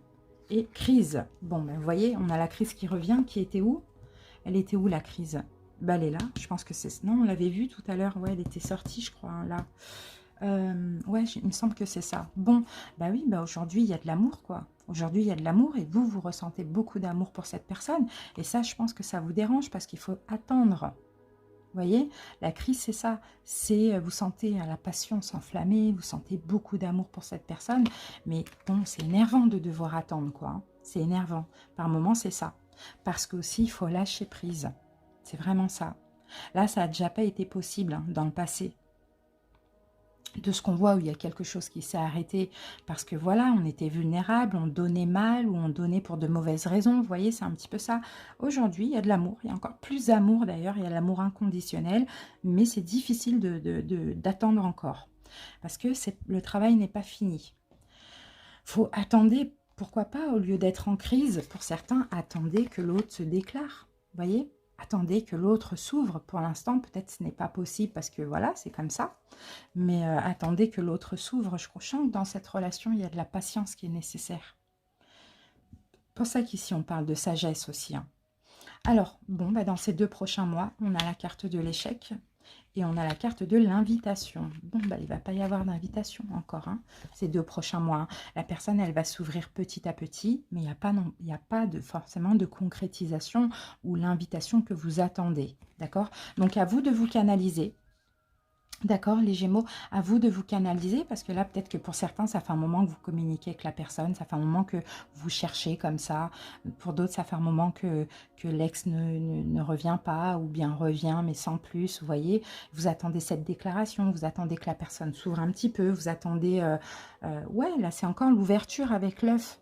Et crise. Bon, ben, vous voyez, on a la crise qui revient. Qui était où? Elle était où, la crise? Ben, elle est là. Je pense que c'est... Non, on l'avait vu tout à l'heure. Ouais, elle était sortie, je crois, hein, là. Ouais, il me semble que c'est ça. Bon, bah oui, bah aujourd'hui, il y a de l'amour, quoi. Aujourd'hui, il y a de l'amour et vous, vous ressentez beaucoup d'amour pour cette personne. Et ça, je pense que ça vous dérange parce qu'il faut attendre. Vous voyez, la crise, c'est ça. C'est, vous sentez la passion s'enflammer, vous sentez beaucoup d'amour pour cette personne. Mais bon, c'est énervant de devoir attendre, quoi. Hein. C'est énervant. Par moments, c'est ça. Parce qu'aussi, il faut lâcher prise. C'est vraiment ça. Là, ça n'a déjà pas été possible hein, dans le passé. De ce qu'on voit où il y a quelque chose qui s'est arrêté parce que voilà, on était vulnérable, on donnait mal ou on donnait pour de mauvaises raisons. Vous voyez, c'est un petit peu ça. Aujourd'hui, il y a de l'amour. Il y a encore plus d'amour d'ailleurs. Il y a l'amour inconditionnel. Mais c'est difficile d'attendre encore. Parce que le travail n'est pas fini. Faut attendre, pourquoi pas, au lieu d'être en crise, pour certains, attendez que l'autre se déclare. Vous voyez ? Attendez que l'autre s'ouvre. Pour l'instant, peut-être ce n'est pas possible parce que voilà, c'est comme ça. Mais attendez que l'autre s'ouvre. Je sens que dans cette relation, il y a de la patience qui est nécessaire. C'est pour ça qu'ici, on parle de sagesse aussi. Hein. Alors, bon, bah, dans ces 2 prochains mois, on a la carte de l'échec et on a la carte de l'invitation. Bon, bah, il ne va pas y avoir d'invitation encore, hein, ces 2 prochains mois. Hein. La personne, elle va s'ouvrir petit à petit, mais il n'y a pas forcément de concrétisation ou l'invitation que vous attendez. D'accord? Donc, à vous de vous canaliser. D'accord, les Gémeaux, à vous de vous canaliser, parce que là, peut-être que pour certains, ça fait un moment que vous communiquez avec la personne, ça fait un moment que vous cherchez comme ça. Pour d'autres, ça fait un moment que l'ex ne revient pas, ou bien revient, mais sans plus, vous voyez. Vous attendez cette déclaration, vous attendez que la personne s'ouvre un petit peu, vous attendez... ouais, là, c'est encore l'ouverture avec l'œuf.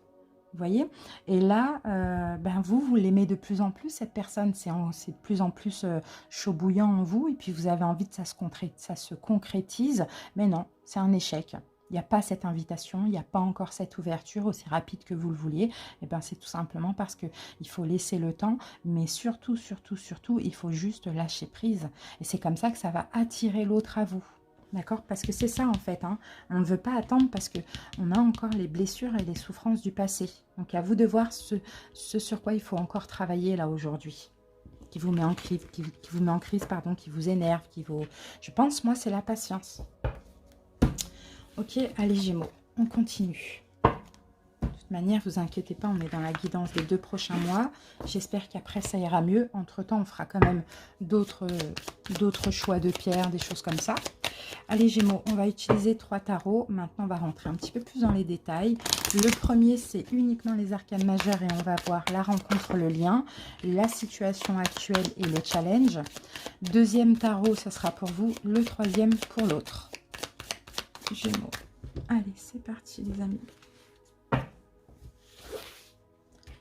Vous voyez? Et là, ben vous l'aimez de plus en plus, cette personne. C'est de plus en plus chaud bouillant en vous. Et puis, vous avez envie que ça se concrétise. Mais non, c'est un échec. Il n'y a pas cette invitation, il n'y a pas encore cette ouverture aussi rapide que vous le vouliez. Et ben c'est tout simplement parce qu'il faut laisser le temps. Mais surtout, surtout, surtout, il faut juste lâcher prise. Et c'est comme ça que ça va attirer l'autre à vous. D'accord? Parce que c'est ça en fait. Hein. On ne veut pas attendre parce qu'on a encore les blessures et les souffrances du passé. Donc à vous de voir ce sur quoi il faut encore travailler là aujourd'hui. Qui vous met en crise, qui vous met en crise, pardon, qui vous énerve, qui vous... Je pense, moi, c'est la patience. Ok, allez Gémeaux, on continue. De toute manière, vous inquiétez pas, on est dans la guidance des 2 prochains mois. J'espère qu'après, ça ira mieux. Entre-temps, on fera quand même d'autres choix de pierres, des choses comme ça. Allez Gémeaux, on va utiliser 3 tarots. Maintenant, on va rentrer un petit peu plus dans les détails. Le premier, c'est uniquement les arcanes majeures et on va voir la rencontre, le lien, la situation actuelle et le challenge. Deuxième tarot, ça sera pour vous. Le troisième pour l'autre. Gémeaux. Allez, c'est parti les amis.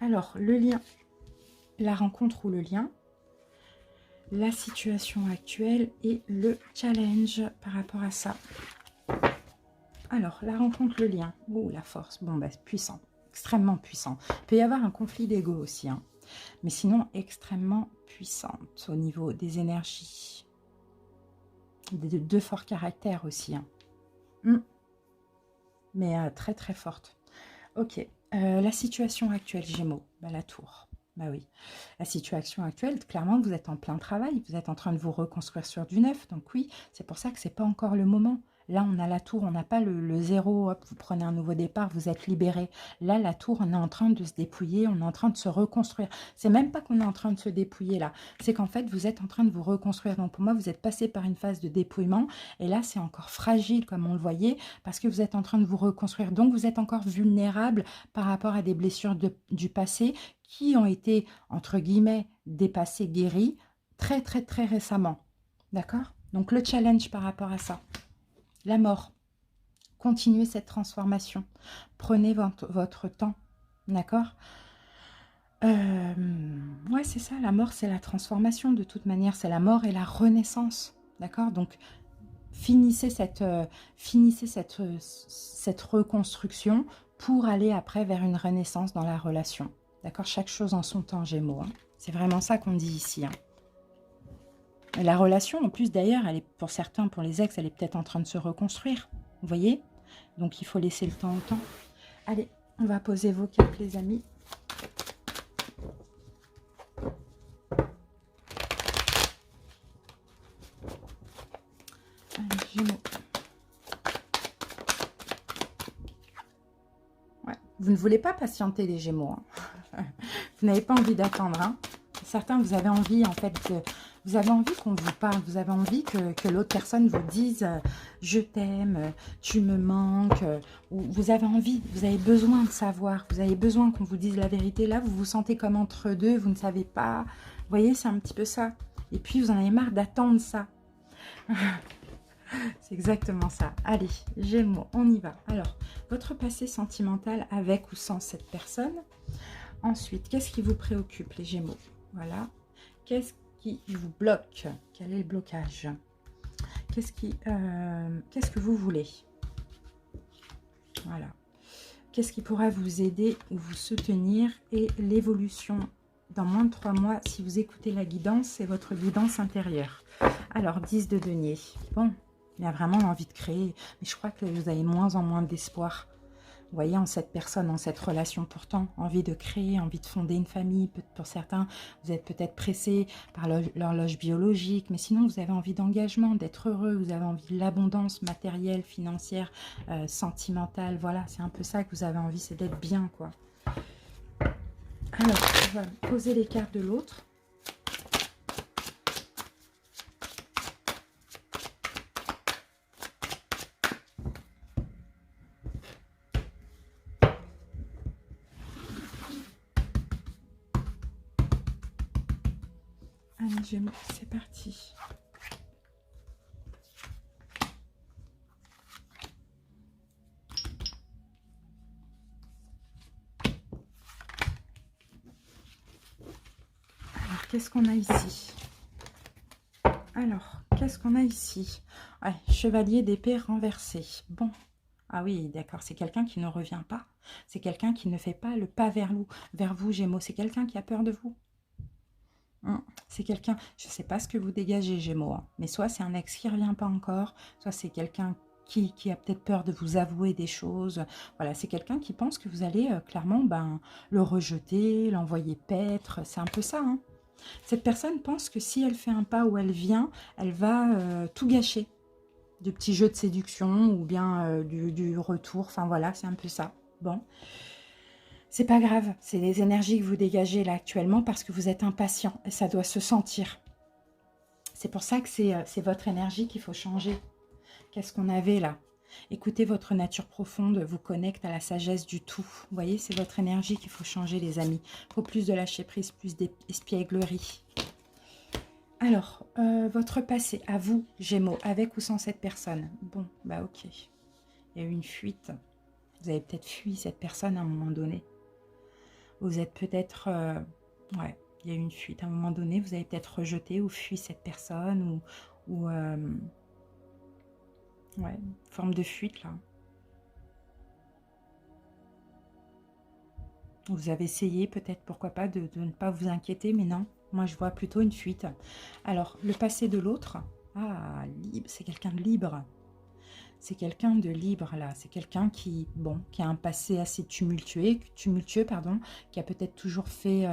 Alors, le lien, la rencontre ou le lien, la situation actuelle et le challenge par rapport à ça. Alors, la rencontre, le lien. Oh, la force. Bon, bah, puissant. Extrêmement puissant. Il peut y avoir un conflit d'ego aussi. Hein. Mais sinon, extrêmement puissante au niveau des énergies. De forts caractères aussi. Hein. Mais très, très forte. Ok. La situation actuelle, Gémeaux. Bah, la tour. Bah oui. La situation actuelle, clairement, vous êtes en plein travail. Vous êtes en train de vous reconstruire sur du neuf. Donc oui, c'est pour ça que c'est pas encore le moment. Là, on a la tour, on n'a pas le zéro, hop, vous prenez un nouveau départ, vous êtes libéré. Là, la tour, on est en train de se dépouiller, on est en train de se reconstruire. C'est même pas qu'on est en train de se dépouiller là, c'est qu'en fait, vous êtes en train de vous reconstruire. Donc pour moi, vous êtes passé par une phase de dépouillement et là, c'est encore fragile comme on le voyait parce que vous êtes en train de vous reconstruire. Donc vous êtes encore vulnérable par rapport à des blessures du passé qui ont été, entre guillemets, dépassées, guéries très, très, très récemment. D'accord? Donc le challenge par rapport à ça. La mort. Continuez cette transformation. Prenez votre temps. D'accord? Ouais, c'est ça, la mort, c'est la transformation, de toute manière, c'est la mort et la renaissance, d'accord? Donc, finissez cette reconstruction pour aller après vers une renaissance dans la relation, d'accord? Chaque chose en son temps, Gémeaux, hein. C'est vraiment ça qu'on dit ici, hein. Et la relation, en plus, d'ailleurs, elle est, pour certains, pour les ex, elle est peut-être en train de se reconstruire, vous voyez? Donc, il faut laisser le temps au temps. Allez, on va poser vos cartes, les amis. Allez, Gémeaux. Ouais. Vous ne voulez pas patienter, les Gémeaux, hein. Vous n'avez pas envie d'attendre, hein. Certains, vous avez envie, en fait, vous avez envie qu'on vous parle, vous avez envie que l'autre personne vous dise je t'aime, tu me manques, ou vous avez envie, vous avez besoin de savoir, vous avez besoin qu'on vous dise la vérité. Là, vous vous sentez comme entre deux, vous ne savez pas. Vous voyez, c'est un petit peu ça. Et puis, vous en avez marre d'attendre ça. C'est exactement ça. Allez, Gémeaux, on y va. Alors, votre passé sentimental avec ou sans cette personne. Ensuite, qu'est-ce qui vous préoccupe, les Gémeaux? Voilà. Qu'est-ce qui vous bloque? Quel est le blocage? Qu'est-ce que vous voulez? Voilà. Qu'est-ce qui pourra vous aider ou vous soutenir? Et l'évolution dans moins de 3 mois, si vous écoutez la guidance, c'est votre guidance intérieure. Alors, 10 de denier. Bon, il y a vraiment l'envie de créer, mais je crois que vous avez moins en moins d'espoir. Vous voyez, en cette personne, en cette relation, pourtant, envie de créer, envie de fonder une famille. Pour certains, vous êtes peut-être pressé par l'horloge biologique, mais sinon, vous avez envie d'engagement, d'être heureux, vous avez envie de l'abondance matérielle, financière, sentimentale. Voilà, c'est un peu ça que vous avez envie, c'est d'être bien, quoi. Alors, on va poser les cartes de l'autre. Allez, Gémeaux, c'est parti. Alors, qu'est-ce qu'on a ici? Alors, qu'est-ce qu'on a ici? Ouais, chevalier d'épée renversé. Bon. Ah oui, d'accord, c'est quelqu'un qui ne revient pas. C'est quelqu'un qui ne fait pas le pas vers vous, Gémeaux. C'est quelqu'un qui a peur de vous. C'est quelqu'un, je ne sais pas ce que vous dégagez, Gémeaux, hein, mais soit c'est un ex qui ne revient pas encore, soit c'est quelqu'un qui a peut-être peur de vous avouer des choses. Voilà, c'est quelqu'un qui pense que vous allez clairement le rejeter, l'envoyer paître. C'est un peu ça, hein. Cette personne pense que si elle fait un pas où elle vient, elle va tout gâcher. De petits jeux de séduction ou bien du retour. Enfin voilà, c'est un peu ça. Bon, c'est pas grave. C'est les énergies que vous dégagez là actuellement parce que vous êtes impatient et ça doit se sentir. C'est pour ça que c'est votre énergie qu'il faut changer. Qu'est-ce qu'on avait là? Écoutez, votre nature profonde vous connecte à la sagesse du tout. Vous voyez, c'est votre énergie qu'il faut changer, les amis. Il faut plus de lâcher prise, plus d'espièglerie. Alors, votre passé, à vous, Gémeaux, avec ou sans cette personne? Bon, bah ok. Il y a eu une fuite. Vous avez peut-être fui cette personne à un moment donné. Vous êtes peut-être... ouais, il y a eu une fuite. À un moment donné, vous avez peut-être rejeté ou fui cette personne ouais, forme de fuite, là. Vous avez essayé peut-être, pourquoi pas, de ne pas vous inquiéter, mais non. Moi, je vois plutôt une fuite. Alors, le passé de l'autre, ah, c'est quelqu'un de libre. C'est quelqu'un de libre, là. C'est quelqu'un qui, bon, qui a un passé assez tumultueux, pardon, qui a peut-être toujours fait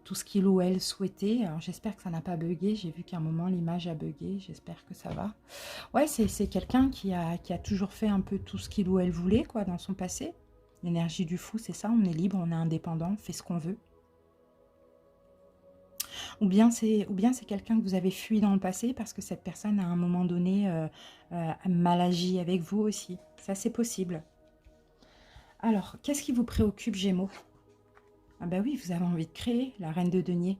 tout ce qu'il ou elle souhaitait. Alors, j'espère que ça n'a pas bugué. J'ai vu qu'à un moment, l'image a bugué. J'espère que ça va. Ouais, c'est quelqu'un qui a toujours fait un peu tout ce qu'il ou elle voulait, quoi, dans son passé. L'énergie du fou, c'est ça. On est libre, on est indépendant, on fait ce qu'on veut. Ou bien c'est quelqu'un que vous avez fui dans le passé parce que cette personne, à un moment donné, a mal agi avec vous aussi. Ça, c'est possible. Alors, qu'est-ce qui vous préoccupe, Gémeaux? Ah bah oui, vous avez envie de créer, la reine de denier.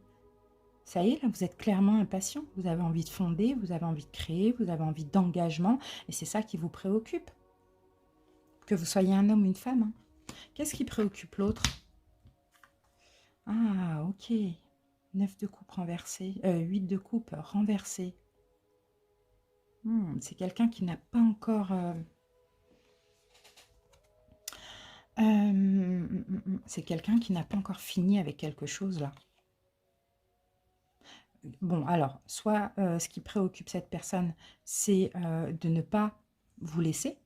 Ça y est, là, vous êtes clairement impatient. Vous avez envie de fonder, vous avez envie de créer, vous avez envie d'engagement. Et c'est ça qui vous préoccupe. Que vous soyez un homme ou une femme, hein. Qu'est-ce qui préoccupe l'autre? Ah, ok. 9 de coupe renversé, 8 de coupe renversé. C'est quelqu'un qui n'a pas encore... c'est quelqu'un qui n'a pas encore fini avec quelque chose là. Bon, alors, soit ce qui préoccupe cette personne, c'est de ne pas vous laisser,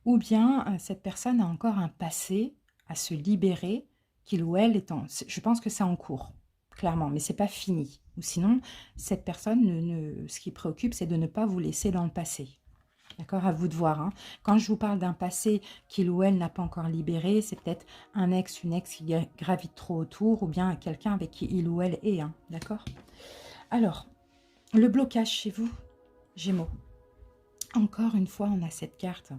ou bien cette personne a encore un passé à se libérer, qu'il ou elle est en... Je pense que c'est en cours, clairement, mais c'est pas fini. Ou sinon, cette personne, ce qui préoccupe, c'est de ne pas vous laisser dans le passé. D'accord, à vous de voir, hein. Quand je vous parle d'un passé qu'il ou elle n'a pas encore libéré, c'est peut-être un ex, une ex qui gravite trop autour, ou bien quelqu'un avec qui il ou elle est. Hein, d'accord. Alors, le blocage chez vous, Gémeaux. Encore une fois, on a cette carte.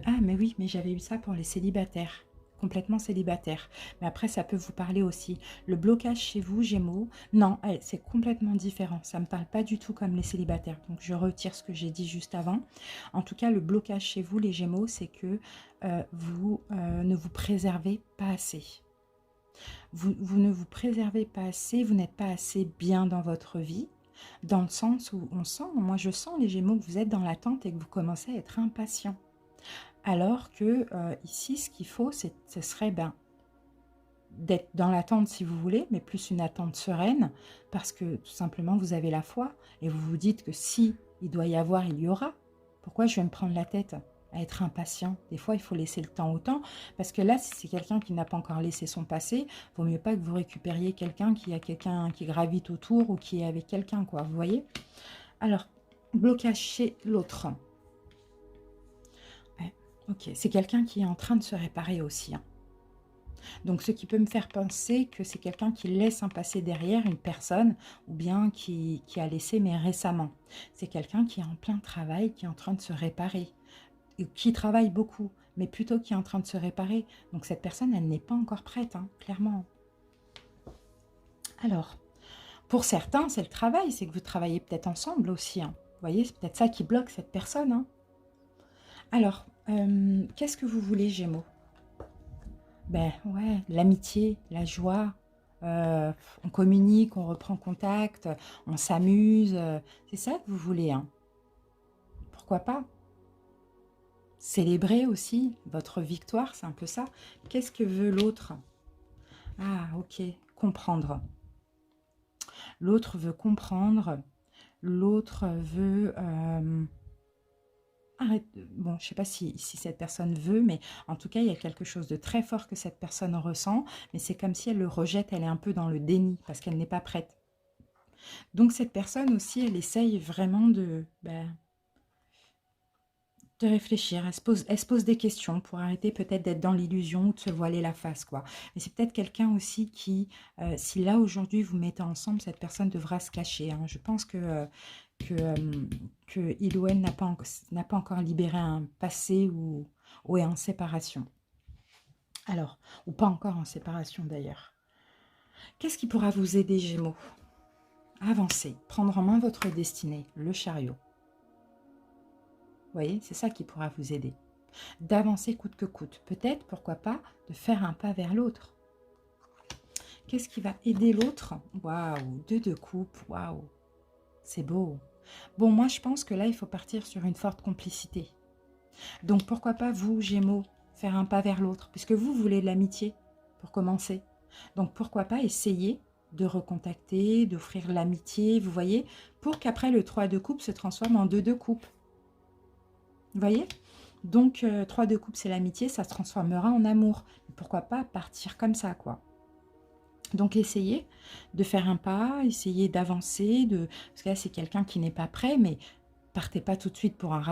Ah, mais oui, mais j'avais eu ça pour les célibataires. Complètement célibataires. Mais après, ça peut vous parler aussi. Le blocage chez vous, Gémeaux, non, c'est complètement différent. Ça ne me parle pas du tout comme les célibataires. Donc, je retire ce que j'ai dit juste avant. En tout cas, le blocage chez vous, les Gémeaux, c'est que vous ne vous préservez pas assez. Vous ne vous préservez pas assez, vous n'êtes pas assez bien dans votre vie, dans le sens où on sent, moi je sens les Gémeaux que vous êtes dans l'attente et que vous commencez à être impatient. Alors que ici, ce qu'il faut, ce serait d'être dans l'attente si vous voulez, mais plus une attente sereine, parce que tout simplement vous avez la foi et vous vous dites que si il doit y avoir, il y aura. Pourquoi je vais me prendre la tête à être impatient? Des fois, il faut laisser le temps au temps, parce que là, si c'est quelqu'un qui n'a pas encore laissé son passé, vaut mieux pas que vous récupériez quelqu'un qui gravite autour ou qui est avec quelqu'un, quoi. Vous voyez? Alors, blocage chez l'autre. Ouais, ok, c'est quelqu'un qui est en train de se réparer aussi, hein. Donc, ce qui peut me faire penser que c'est quelqu'un qui laisse un passé derrière, une personne, ou bien qui a laissé, mais récemment. C'est quelqu'un qui est en plein travail, qui est en train de se réparer, et qui travaille beaucoup, mais plutôt qui est en train de se réparer. Donc, cette personne, elle n'est pas encore prête, hein, clairement. Alors, pour certains, c'est le travail, c'est que vous travaillez peut-être ensemble aussi, hein. Vous voyez, c'est peut-être ça qui bloque cette personne, hein. Alors, qu'est-ce que vous voulez, Gémeaux? Ben ouais, l'amitié, la joie, on communique, on reprend contact, on s'amuse, c'est ça que vous voulez, hein. Pourquoi pas? Célébrer aussi votre victoire, c'est un peu ça. Qu'est-ce que veut l'autre? Ah, ok, comprendre. L'autre veut comprendre, l'autre veut... arrête, bon, je ne sais pas si cette personne veut, mais en tout cas, il y a quelque chose de très fort que cette personne ressent, mais c'est comme si elle le rejette, elle est un peu dans le déni, parce qu'elle n'est pas prête. Donc cette personne aussi, elle essaye vraiment de réfléchir, elle se pose des questions pour arrêter peut-être d'être dans l'illusion ou de se voiler la face, quoi. Mais c'est peut-être quelqu'un aussi qui, si là aujourd'hui vous mettez ensemble, cette personne devra se cacher, hein. Je pense que il ou elle n'a pas encore libéré un passé ou est en séparation. Alors, ou pas encore en séparation d'ailleurs. Qu'est-ce qui pourra vous aider, Gémeaux? Avancer, prendre en main votre destinée, le chariot. Vous voyez, c'est ça qui pourra vous aider. D'avancer coûte que coûte. Peut-être, pourquoi pas, de faire un pas vers l'autre. Qu'est-ce qui va aider l'autre? Waouh, 2 de coupe, waouh, c'est beau. Bon, moi, je pense que là, il faut partir sur une forte complicité. Donc, pourquoi pas, vous, Gémeaux, faire un pas vers l'autre, puisque vous voulez de l'amitié, pour commencer. Donc, pourquoi pas essayer de recontacter, d'offrir l'amitié, vous voyez, pour qu'après, le 3 de coupe se transforme en 2 de coupe. Vous voyez? Donc, 3 de coupe, c'est l'amitié, ça se transformera en amour. Pourquoi pas partir comme ça, quoi. Donc, essayez de faire un pas, essayez d'avancer, parce que là, c'est quelqu'un qui n'est pas prêt, mais partez pas tout de suite pour un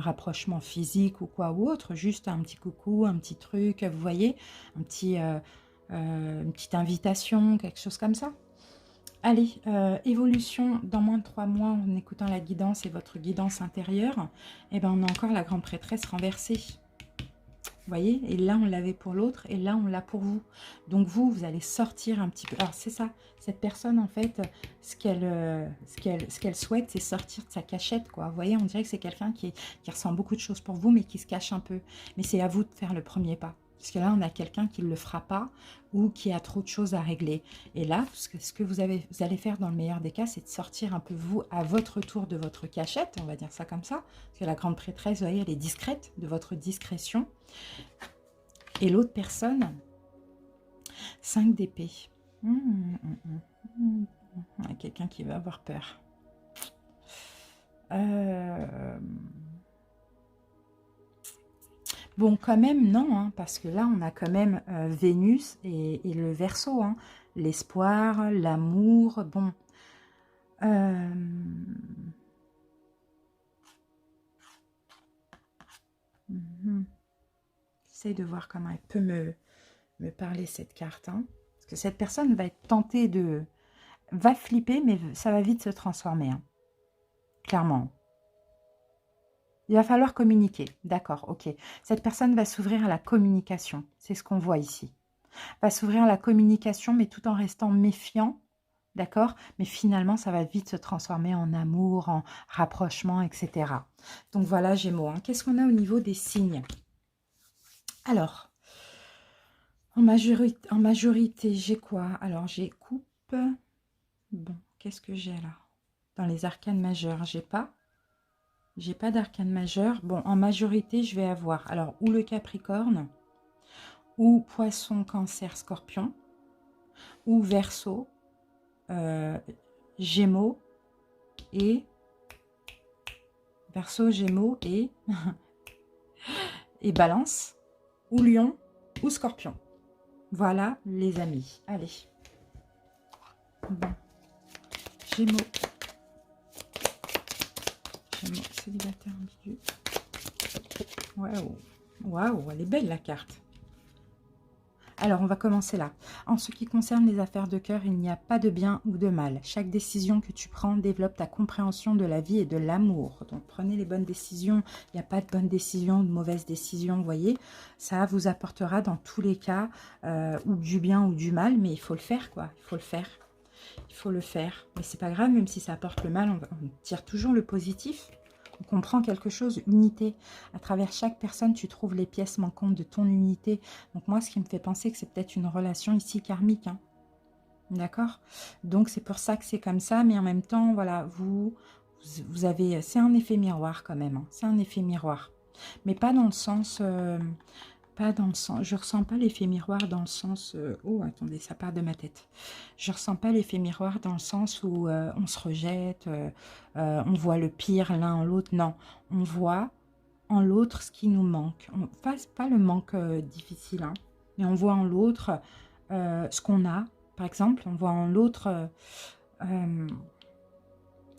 rapprochement physique ou quoi ou autre, juste un petit coucou, un petit truc, vous voyez, une petite invitation, quelque chose comme ça. Allez, évolution dans moins de 3 mois en écoutant la guidance et votre guidance intérieure, et ben on a encore la grande prêtresse renversée. Vous voyez, et là on l'avait pour l'autre et là on l'a pour vous. Donc vous allez sortir un petit peu. Alors c'est ça, cette personne en fait, ce qu'elle souhaite, c'est sortir de sa cachette, quoi. Vous voyez, on dirait que c'est quelqu'un qui ressent beaucoup de choses pour vous, mais qui se cache un peu. Mais c'est à vous de faire le premier pas. Parce que là, on a quelqu'un qui ne le fera pas ou qui a trop de choses à régler. Et là, ce que vous allez faire dans le meilleur des cas, c'est de sortir un peu, vous, à votre tour de votre cachette, on va dire ça comme ça. Parce que la grande prêtresse, vous voyez, elle est discrète, de votre discrétion. Et l'autre personne, 5 d'épée. Quelqu'un qui va avoir peur. Bon, quand même, non, hein, parce que là, on a quand même Vénus et le Verseau. Hein, l'espoir, l'amour, bon. J'essaie de voir comment elle peut me parler, cette carte. Hein, parce que cette personne va être tentée de... va flipper, mais ça va vite se transformer. Hein, clairement. Il va falloir communiquer. D'accord, ok. Cette personne va s'ouvrir à la communication. C'est ce qu'on voit ici. Va s'ouvrir à la communication, mais tout en restant méfiant. D'accord? Mais finalement, ça va vite se transformer en amour, en rapprochement, etc. Donc voilà, Gémeaux. Hein. Qu'est-ce qu'on a au niveau des signes? Alors, en majorité j'ai quoi? Alors, j'ai coupe. Bon, qu'est-ce que j'ai là? Dans les arcanes majeures, j'ai pas. J'ai pas d'arcane majeur. Bon, en majorité, je vais avoir alors ou le Capricorne, ou Poisson, Cancer, Scorpion, ou Verseau, Gémeaux et Verseau, Gémeaux et Balance, ou Lion, ou Scorpion. Voilà, les amis. Allez. Bon. Gémeaux. Gémeaux, célibataire ambigu. Waouh. Waouh, elle est belle la carte. Alors, on va commencer là. En ce qui concerne les affaires de cœur, il n'y a pas de bien ou de mal. Chaque décision que tu prends développe ta compréhension de la vie et de l'amour. Donc, prenez les bonnes décisions. Il n'y a pas de bonnes décisions, de mauvaises décisions, vous voyez. Ça vous apportera dans tous les cas ou du bien ou du mal, mais il faut le faire, quoi. Il faut le faire. Il faut le faire. Mais c'est pas grave, même si ça apporte le mal, on tire toujours le positif. On comprend quelque chose, unité. À travers chaque personne, tu trouves les pièces manquantes de ton unité. Donc moi, ce qui me fait penser que c'est peut-être une relation ici karmique. Hein. D'accord? Donc c'est pour ça que c'est comme ça. Mais en même temps, voilà, vous avez... C'est un effet miroir quand même. Hein. C'est un effet miroir. Mais pas dans le sens... pas dans le sens... Je ressens pas l'effet miroir dans le sens... oh, attendez, ça part de ma tête. Je ressens pas l'effet miroir dans le sens où on se rejette, on voit le pire l'un en l'autre. Non, on voit en l'autre ce qui nous manque. Pas le manque difficile, hein, mais on voit en l'autre ce qu'on a. Par exemple, on voit en l'autre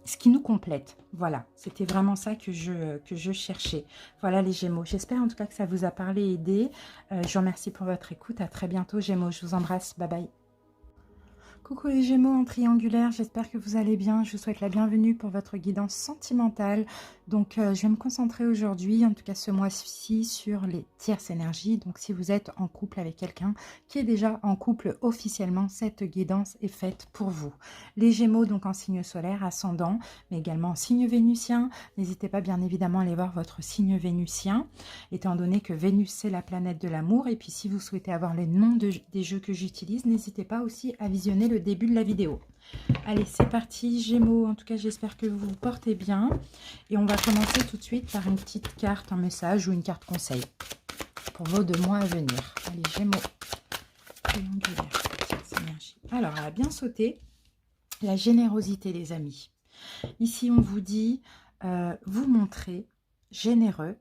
ce qui nous complète. Voilà, c'était vraiment ça que je cherchais. Voilà les Gémeaux. J'espère en tout cas que ça vous a parlé et aidé. Je vous remercie pour votre écoute. À très bientôt Gémeaux. Je vous embrasse. Bye bye. Coucou les Gémeaux en triangulaire, j'espère que vous allez bien. Je vous souhaite la bienvenue pour votre guidance sentimentale. Donc, je vais me concentrer aujourd'hui, en tout cas ce mois-ci, sur les tierces énergies. Donc, si vous êtes en couple avec quelqu'un qui est déjà en couple officiellement, cette guidance est faite pour vous. Les Gémeaux, donc en signe solaire, ascendant, mais également en signe vénusien. N'hésitez pas bien évidemment à aller voir votre signe vénusien, étant donné que Vénus, c'est la planète de l'amour. Et puis, si vous souhaitez avoir les noms des jeux que j'utilise, n'hésitez pas aussi à visionner le début de la vidéo. Allez, c'est parti Gémeaux, en tout cas j'espère que vous vous portez bien et on va commencer tout de suite par une petite carte, un message ou une carte conseil pour vos 2 mois à venir. Allez Gémeaux, triangulaire, alors elle a bien sauté, la générosité les amis. Ici on vous dit, vous montrez généreux,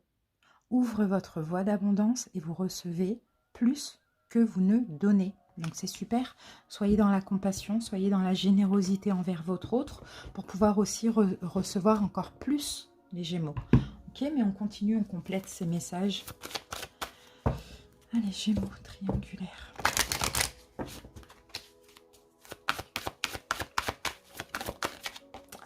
ouvre votre voie d'abondance et vous recevez plus que vous ne donnez. Donc c'est super, soyez dans la compassion, soyez dans la générosité envers votre autre pour pouvoir aussi recevoir encore plus les Gémeaux. Ok, mais on continue, on complète ces messages. Allez, Gémeaux triangulaires.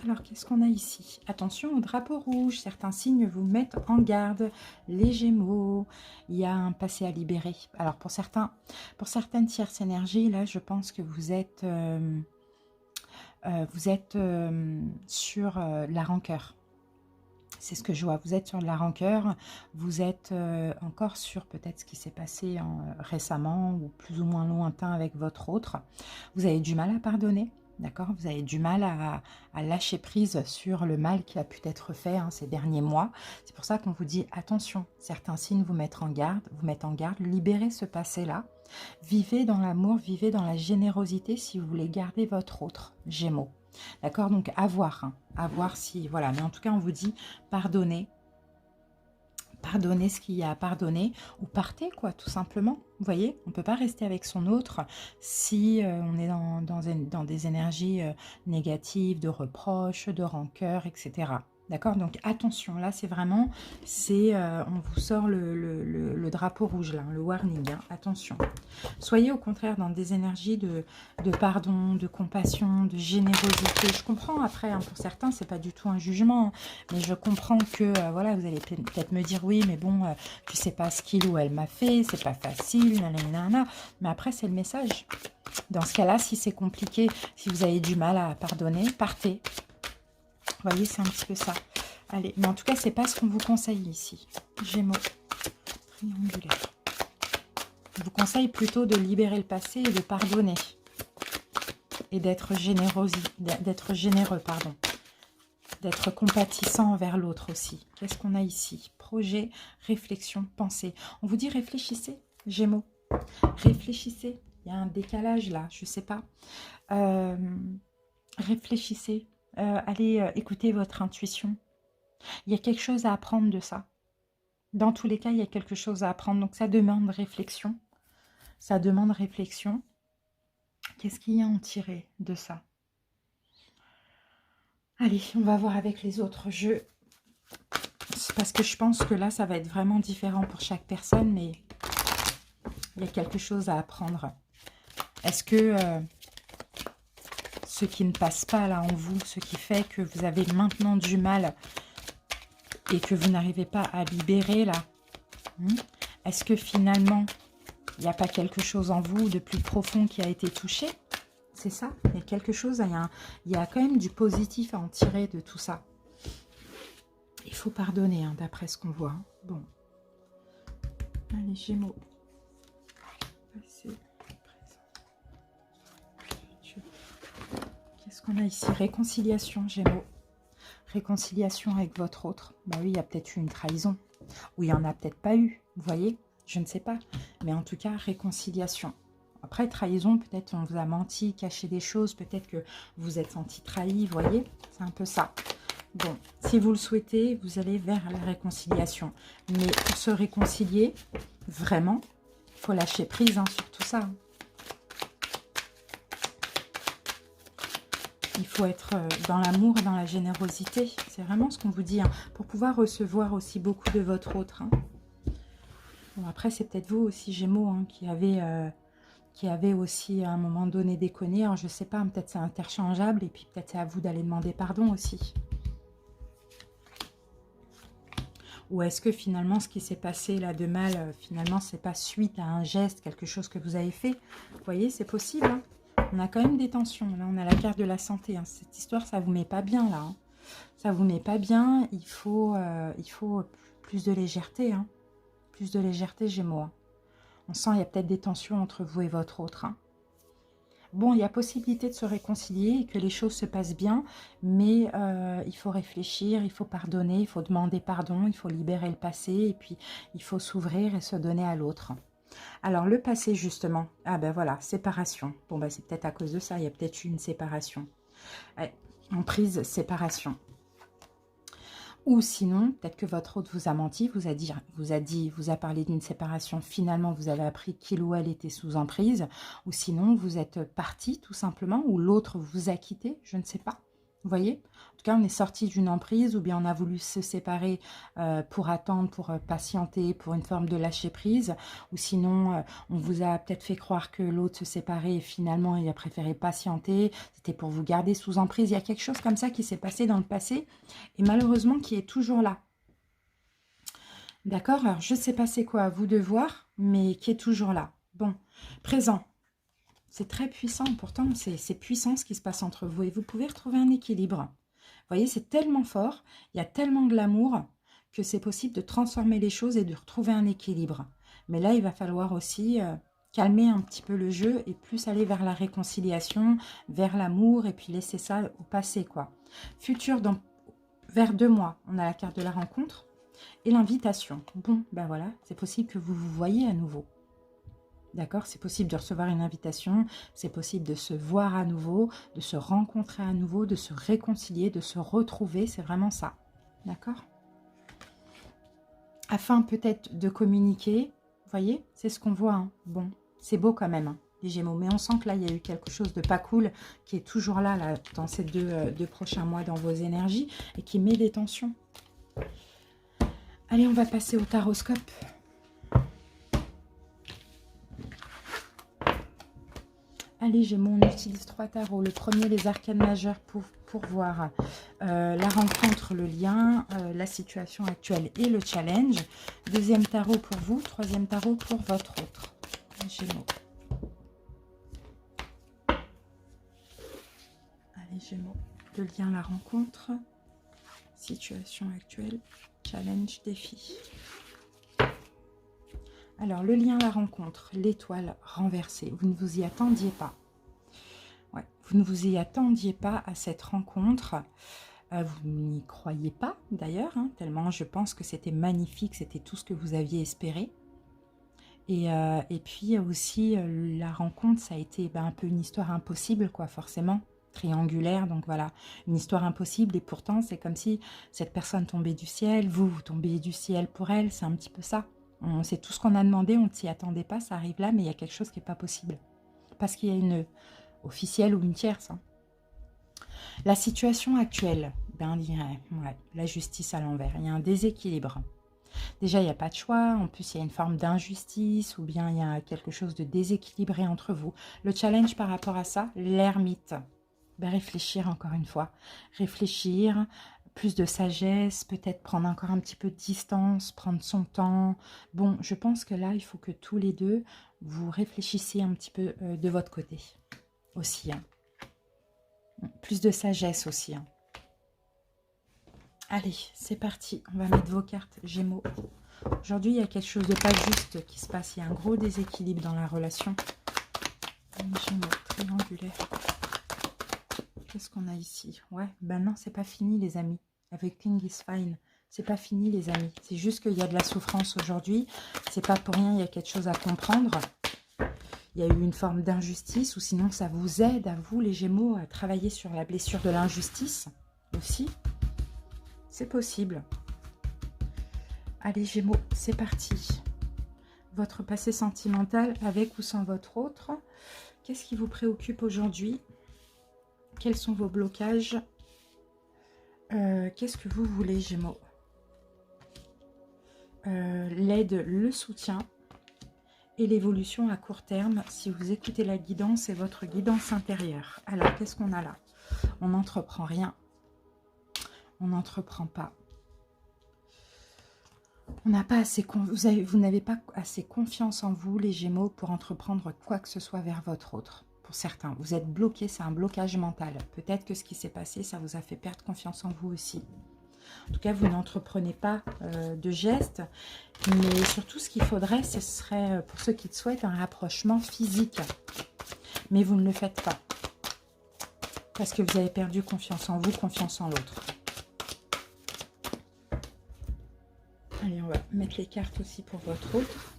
Alors, qu'est-ce qu'on a ici? Attention au drapeau rouge. Certains signes vous mettent en garde. Les Gémeaux, il y a un passé à libérer. Alors, pour certaines tierces énergies, là, je pense que vous êtes sur la rancœur. C'est ce que je vois. Vous êtes sur de la rancœur, vous êtes encore sur peut-être ce qui s'est passé récemment ou plus ou moins lointain avec votre autre. Vous avez du mal à pardonner, d'accord? Vous avez du mal à lâcher prise sur le mal qui a pu être fait ces derniers mois. C'est pour ça qu'on vous dit attention, certains signes vous mettent en garde, libérez ce passé-là. Vivez dans l'amour, vivez dans la générosité si vous voulez garder votre autre, Gémeaux. D'accord, donc à voir, à voir si, voilà, mais en tout cas on vous dit pardonnez, pardonnez ce qu'il y a à pardonner, ou partez quoi, tout simplement, vous voyez, on ne peut pas rester avec son autre si on est dans des énergies négatives, de reproches, de rancœur, etc. D'accord, donc attention, là c'est vraiment, on vous sort le drapeau rouge là, le warning, attention. Soyez au contraire dans des énergies de pardon, de compassion, de générosité. Je comprends après, pour certains, c'est pas du tout un jugement, mais je comprends que, voilà, vous allez peut-être me dire, oui, mais bon, tu sais pas ce qu'il ou elle m'a fait, c'est pas facile, nanana. Mais après, c'est le message. Dans ce cas-là, si c'est compliqué, si vous avez du mal à pardonner, partez. Vous voyez, c'est un petit peu ça. Allez, mais en tout cas, c'est pas ce qu'on vous conseille ici. Gémeaux, triangulaire. Je vous conseille plutôt de libérer le passé et de pardonner. Et d'être généreux, pardon. D'être compatissant envers l'autre aussi. Qu'est-ce qu'on a ici? Projet, réflexion, pensée. On vous dit réfléchissez, Gémeaux. Réfléchissez. Il y a un décalage là, je ne sais pas. Réfléchissez. Allez écouter votre intuition. Il y a quelque chose à apprendre de ça. Dans tous les cas, il y a quelque chose à apprendre. Donc, ça demande réflexion. Ça demande réflexion. Qu'est-ce qu'il y a à en tirer de ça? Allez, on va voir avec les autres jeux. Parce que je pense que là, ça va être vraiment différent pour chaque personne. Mais il y a quelque chose à apprendre. Est-ce que ce qui ne passe pas là en vous, ce qui fait que vous avez maintenant du mal et que vous n'arrivez pas à libérer là, est-ce que finalement, il n'y a pas quelque chose en vous de plus profond qui a été touché? C'est ça, il y a quelque chose, il y a quand même du positif à en tirer de tout ça. Il faut pardonner, d'après ce qu'on voit. Bon. Allez, Gémeaux. Qu'est-ce qu'on a ici? Réconciliation, Gémeaux. Réconciliation avec votre autre. Bah oui, il y a peut-être eu une trahison. Ou il n'y en a peut-être pas eu. Vous voyez? Je ne sais pas. Mais en tout cas, réconciliation. Après, trahison, peut-être on vous a menti, caché des choses. Peut-être que vous êtes senti trahi. Vous voyez? C'est un peu ça. Bon, si vous le souhaitez, vous allez vers la réconciliation. Mais pour se réconcilier, vraiment, il faut lâcher prise sur tout ça. Il faut être dans l'amour et dans la générosité. C'est vraiment ce qu'on vous dit. Pour pouvoir recevoir aussi beaucoup de votre autre. Bon, après, c'est peut-être vous aussi, Gémeaux, qui avez aussi à un moment donné déconné. Alors, je ne sais pas, peut-être c'est interchangeable. Et puis peut-être c'est à vous d'aller demander pardon aussi. Ou est-ce que finalement, ce qui s'est passé là de mal, finalement, c'est pas suite à un geste, quelque chose que vous avez fait? Vous voyez, c'est possible. On a quand même des tensions. Là, on a la carte de la santé. Cette histoire, ça vous met pas bien, là. Ça vous met pas bien. Il faut plus de légèreté. Plus de légèreté, Gémeaux. On sent qu'il y a peut-être des tensions entre vous et votre autre. Bon, il y a possibilité de se réconcilier et que les choses se passent bien, mais il faut réfléchir, il faut pardonner, il faut demander pardon, il faut libérer le passé et puis il faut s'ouvrir et se donner à l'autre. Alors, le passé, justement, ah ben voilà, séparation. Bon, ben c'est peut-être à cause de ça, il y a peut-être eu une séparation. Emprise, séparation. Ou sinon, peut-être que votre autre vous a menti, vous a parlé d'une séparation, finalement vous avez appris qu'il ou elle était sous emprise, ou sinon vous êtes parti tout simplement, ou l'autre vous a quitté, je ne sais pas. Vous voyez? En tout cas, on est sorti d'une emprise ou bien on a voulu se séparer pour attendre, pour patienter, pour une forme de lâcher prise. Ou sinon, on vous a peut-être fait croire que l'autre se séparait et finalement, il a préféré patienter. C'était pour vous garder sous emprise. Il y a quelque chose comme ça qui s'est passé dans le passé et malheureusement qui est toujours là. D'accord? Alors, je ne sais pas c'est quoi à vous de voir, mais qui est toujours là. Bon, présent. C'est très puissant, pourtant c'est puissant ce qui se passe entre vous et vous pouvez retrouver un équilibre. Vous voyez, c'est tellement fort, il y a tellement de l'amour que c'est possible de transformer les choses et de retrouver un équilibre. Mais là, il va falloir aussi calmer un petit peu le jeu et plus aller vers la réconciliation, vers l'amour et puis laisser ça au passé, quoi. Futur, vers 2 mois, on a la carte de la rencontre et l'invitation. Bon, ben voilà, c'est possible que vous vous voyez à nouveau. D'accord? C'est possible de recevoir une invitation, c'est possible de se voir à nouveau, de se rencontrer à nouveau, de se réconcilier, de se retrouver, c'est vraiment ça. D'accord? Afin peut-être de communiquer, vous voyez? C'est ce qu'on voit, hein. Bon, c'est beau quand même, hein, les Gémeaux, mais on sent que là, il y a eu quelque chose de pas cool qui est toujours là dans ces deux prochains mois dans vos énergies et qui met des tensions. Allez, on va passer au taroscope. Allez Gémeaux, on utilise 3 tarots. Le premier, les arcanes majeures pour voir la rencontre, le lien, la situation actuelle et le challenge. Deuxième tarot pour vous, troisième tarot pour votre autre. Gémeaux. Allez Gémeaux, le lien, la rencontre, situation actuelle, challenge, défi. Alors, le lien, la rencontre, l'étoile renversée. Vous ne vous y attendiez pas. Ouais, vous ne vous y attendiez pas à cette rencontre. Vous n'y croyez pas, d'ailleurs, hein, tellement je pense que c'était magnifique, c'était tout ce que vous aviez espéré. Et puis aussi, la rencontre, ça a été un peu une histoire impossible, quoi, forcément. Triangulaire, donc voilà, une histoire impossible. Et pourtant, c'est comme si cette personne tombait du ciel, vous tombiez du ciel pour elle, c'est un petit peu ça. C'est tout ce qu'on a demandé, on ne s'y attendait pas, ça arrive là, mais il y a quelque chose qui n'est pas possible. Parce qu'il y a une officielle ou une tierce. Hein. La situation actuelle, ouais, la justice à l'envers, il y a un déséquilibre. Déjà, il n'y a pas de choix, en plus il y a une forme d'injustice ou bien il y a quelque chose de déséquilibré entre vous. Le challenge par rapport à ça, l'ermite. Réfléchir encore une fois, réfléchir, plus de sagesse, peut-être prendre encore un petit peu de distance, prendre son temps. Bon, je pense que là, il faut que tous les deux, vous réfléchissiez un petit peu de votre côté aussi. Hein. Plus de sagesse aussi. Hein. Allez, c'est parti. On va mettre vos cartes Gémeaux. Aujourd'hui, il y a quelque chose de pas juste qui se passe. Il y a un gros déséquilibre dans la relation. Gémeaux, triangulaire. Qu'est-ce qu'on a ici? Ouais, ben non, c'est pas fini, les amis. Avec King is fine. C'est pas fini, les amis. C'est juste qu'il y a de la souffrance aujourd'hui. C'est pas pour rien, il y a quelque chose à comprendre. Il y a eu une forme d'injustice, ou sinon ça vous aide, à vous, les Gémeaux, à travailler sur la blessure de l'injustice aussi. C'est possible. Allez, Gémeaux, c'est parti. Votre passé sentimental, avec ou sans votre autre. Qu'est-ce qui vous préoccupe aujourd'hui? Quels sont vos blocages? Qu'est-ce que vous voulez, Gémeaux? L'aide, le soutien et l'évolution à court terme. Si vous écoutez la guidance, c'est votre guidance intérieure. Alors, qu'est-ce qu'on a là? On n'entreprend rien. On n'entreprend pas. On n'a pas assez, vous n'avez pas assez confiance en vous, les Gémeaux, pour entreprendre quoi que ce soit vers votre autre. Pour certains, vous êtes bloqué, c'est un blocage mental. Peut-être que ce qui s'est passé, ça vous a fait perdre confiance en vous aussi. En tout cas, vous n'entreprenez pas de gestes. Mais surtout, ce qu'il faudrait, ce serait, pour ceux qui le souhaitent, un rapprochement physique. Mais vous ne le faites pas. Parce que vous avez perdu confiance en vous, confiance en l'autre. Allez, on va mettre les cartes aussi pour votre autre.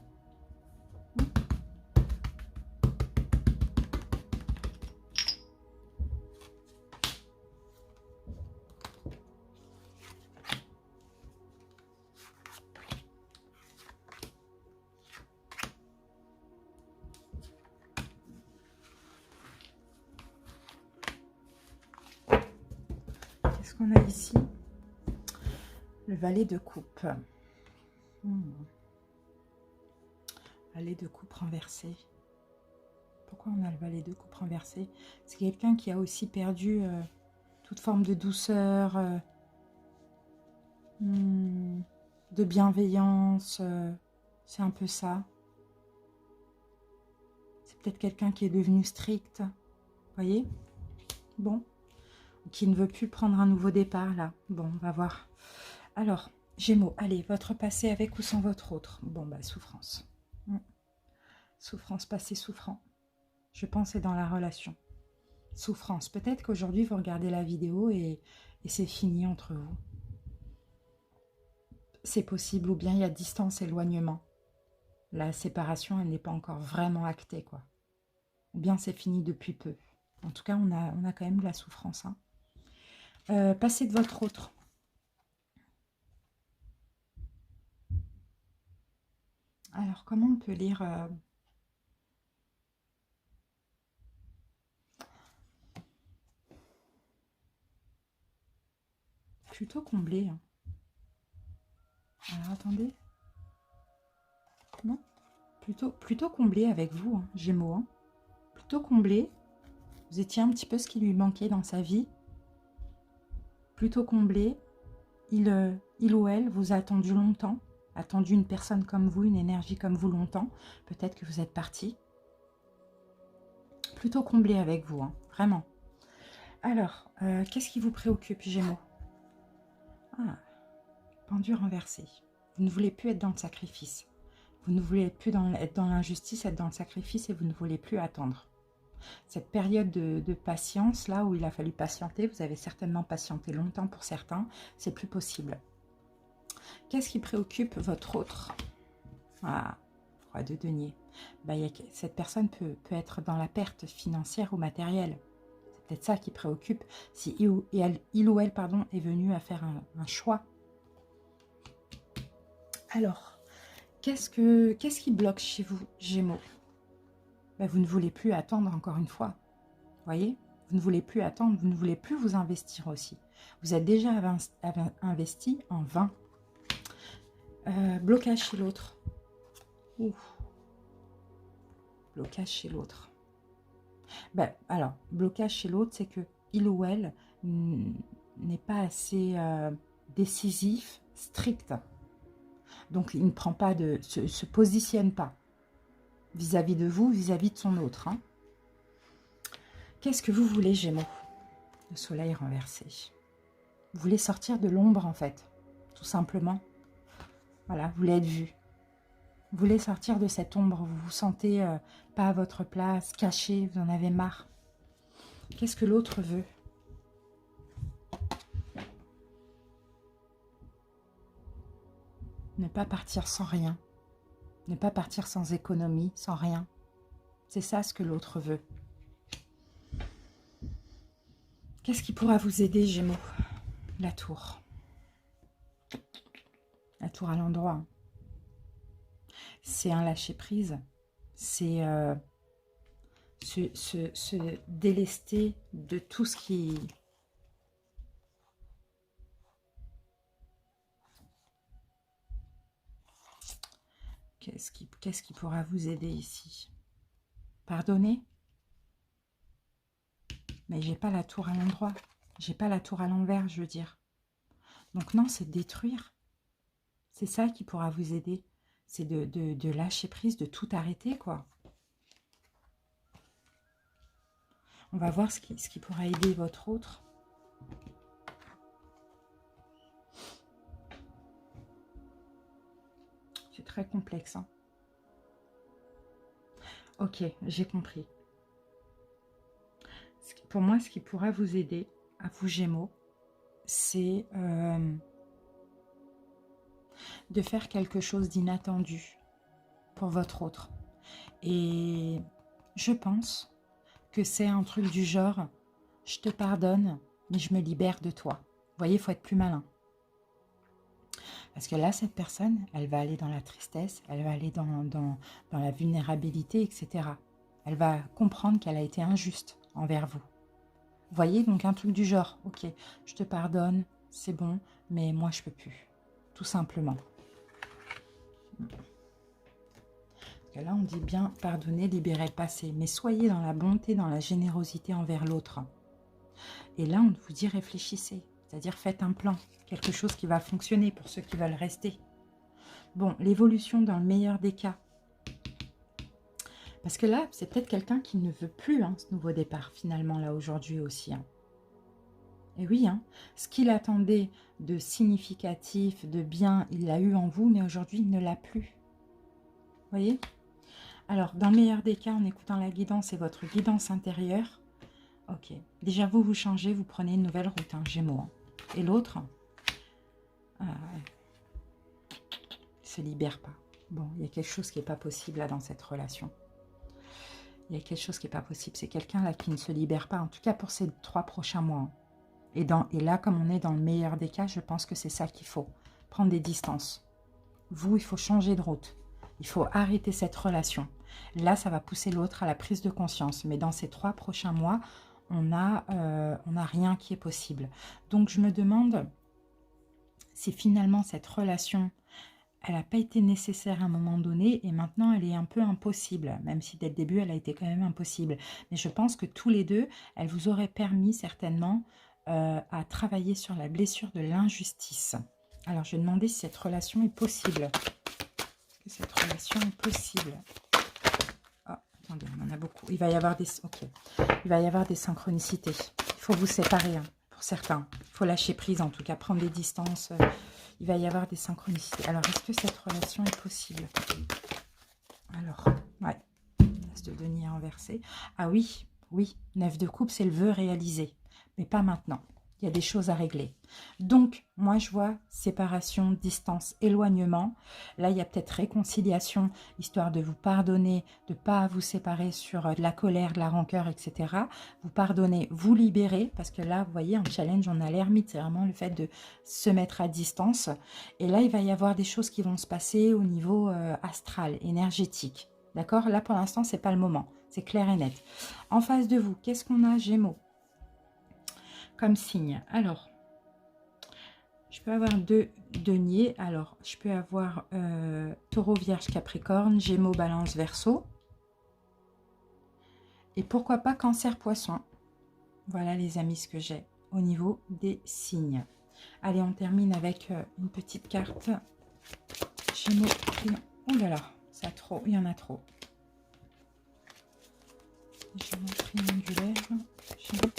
Qu'est-ce qu'on a ici? Le valet de coupe. Valet de coupe renversé. Pourquoi on a le valet de coupe renversé? C'est quelqu'un qui a aussi perdu toute forme de douceur, de bienveillance. C'est un peu ça. C'est peut-être quelqu'un qui est devenu strict. Vous voyez? Bon. qui ne veut plus prendre un nouveau départ, là. Bon, on va voir. Alors, Gémeaux, allez, votre passé avec ou sans votre autre. Bon, bah, souffrance. Souffrance, passé souffrant. Je pense c'est dans la relation. Souffrance. Peut-être qu'aujourd'hui, vous regardez la vidéo et c'est fini entre vous. C'est possible, ou bien il y a distance, éloignement. La séparation, elle n'est pas encore vraiment actée, quoi. Ou bien c'est fini depuis peu. En tout cas, on a quand même de la souffrance. Hein. Passez de votre autre. Alors, comment on peut lire plutôt comblé. Hein. Alors, attendez. Non, plutôt comblé avec vous, hein, Gémeaux. Hein. Plutôt comblé. Vous étiez un petit peu ce qui lui manquait dans sa vie. Plutôt comblé. Il ou elle vous a attendu longtemps. Attendu une personne comme vous, une énergie comme vous longtemps. Peut-être que vous êtes parti. Plutôt comblé avec vous, hein, vraiment. Alors, qu'est-ce qui vous préoccupe, Gémeaux? Ah, pendu renversé. Vous ne voulez plus être dans le sacrifice. Vous ne voulez plus être dans l'injustice, être dans le sacrifice et vous ne voulez plus attendre. Cette période de patience, là où il a fallu patienter, vous avez certainement patienté longtemps pour certains, c'est plus possible. Qu'est-ce qui préoccupe votre autre? Ah, roi de denier. Bah, cette personne peut être dans la perte financière ou matérielle. C'est peut-être ça qui préoccupe si il ou elle pardon, est venu à faire un choix. Alors, qu'est-ce qui bloque chez vous, Gémeaux? Ben, vous ne voulez plus attendre encore une fois. Voyez? Vous ne voulez plus attendre, vous ne voulez plus vous investir aussi. Vous êtes déjà investi en vain. Blocage chez l'autre. Blocage chez l'autre. Ben, alors, blocage chez l'autre, c'est que il ou elle n'est pas assez décisif, strict. Donc, il ne prend pas se positionne pas vis-à-vis de vous, vis-à-vis de son autre. Hein. Qu'est-ce que vous voulez, Gémeaux? Le soleil renversé. Vous voulez sortir de l'ombre, en fait, tout simplement. Voilà, vous voulez être vu. Vous voulez sortir de cette ombre, vous vous sentez pas à votre place, caché, vous en avez marre. Qu'est-ce que l'autre veut? Ne pas partir sans rien. Ne pas partir sans économie, sans rien. C'est ça ce que l'autre veut. Qu'est-ce qui pourra vous aider, Gémeaux? La tour. La tour à l'endroit. C'est un lâcher-prise. C'est se délester de tout ce qui... Qu'est-ce qui pourra vous aider ici? Pardonner? Mais j'ai pas la tour à l'endroit. J'ai pas la tour à l'envers, je veux dire. Donc non, c'est détruire. C'est ça qui pourra vous aider. C'est de lâcher prise, de tout arrêter, quoi. On va voir ce qui pourra aider votre autre. C'est très complexe. Hein. Ok, j'ai compris. Pour moi, ce qui pourra vous aider, à vous Gémeaux, c'est de faire quelque chose d'inattendu pour votre autre. Et je pense que c'est un truc du genre, je te pardonne, mais je me libère de toi. Vous voyez, il faut être plus malin. Parce que là, cette personne, elle va aller dans la tristesse, elle va aller dans la vulnérabilité, etc. Elle va comprendre qu'elle a été injuste envers vous. Vous voyez, donc un truc du genre, ok, je te pardonne, c'est bon, mais moi je peux plus. Tout simplement. Parce que là, on dit bien pardonner, libérer le passé. Mais soyez dans la bonté, dans la générosité envers l'autre. Et là, on vous dit réfléchissez. C'est-à-dire faites un plan. Quelque chose qui va fonctionner pour ceux qui veulent rester. Bon, l'évolution dans le meilleur des cas. Parce que là, c'est peut-être quelqu'un qui ne veut plus hein, ce nouveau départ, finalement, là, aujourd'hui aussi. Hein. Et oui, hein, ce qu'il attendait de significatif, de bien, il l'a eu en vous, mais aujourd'hui, il ne l'a plus. Vous voyez? Alors, dans le meilleur des cas, en écoutant la guidance et votre guidance intérieure, ok, déjà vous, vous changez, vous prenez une nouvelle route, hein, Gémeaux. Hein. Et l'autre, se libère pas. Bon, il y a quelque chose qui n'est pas possible là dans cette relation. Il y a quelque chose qui n'est pas possible. C'est quelqu'un là qui ne se libère pas, en tout cas pour ces 3 prochains mois. Hein. Et là, comme on est dans le meilleur des cas, je pense que c'est ça qu'il faut. Prendre des distances. Vous, il faut changer de route. Il faut arrêter cette relation. Là, ça va pousser l'autre à la prise de conscience. Mais dans ces 3 prochains mois, on n'a rien qui est possible. Donc, je me demande si finalement cette relation, elle n'a pas été nécessaire à un moment donné et maintenant elle est un peu impossible, même si dès le début elle a été quand même impossible. Mais je pense que tous les deux, elle vous aurait permis certainement à travailler sur la blessure de l'injustice. Alors je vais demander si cette relation est possible. Est-ce que cette relation est possible? Oh, attendez, on en a beaucoup. Il va y avoir des, il va y avoir des synchronicités. Il faut vous séparer hein, pour certains. Il faut lâcher prise en tout cas, prendre des distances. Il va y avoir des synchronicités. Alors, est-ce que cette relation est possible? Alors, ouais. L'As de denier inversé. Ah oui, oui. 9 de coupe, c'est le vœu réalisé. Mais pas maintenant. Il y a des choses à régler. Donc, moi, je vois séparation, distance, éloignement. Là, il y a peut-être réconciliation, histoire de vous pardonner, de ne pas vous séparer sur de la colère, de la rancœur, etc. Vous pardonnez, vous libérez, parce que là, vous voyez, un challenge, on a l'ermite, c'est vraiment le fait de se mettre à distance. Et là, il va y avoir des choses qui vont se passer au niveau astral, énergétique. D'accord? Là, pour l'instant, ce n'est pas le moment. C'est clair et net. En face de vous, qu'est-ce qu'on a, Gémeaux? Comme signe. Alors, je peux avoir 2 deniers. Alors, je peux avoir Taureau, Vierge, Capricorne, Gémeaux, Balance, Verseau. Et pourquoi pas Cancer, Poisson. Voilà les amis ce que j'ai au niveau des signes. Allez, on termine avec une petite carte. Gémeaux, oh là là, ça trop, il y en a trop. Gémeaux, triangulaire. Gémeaux,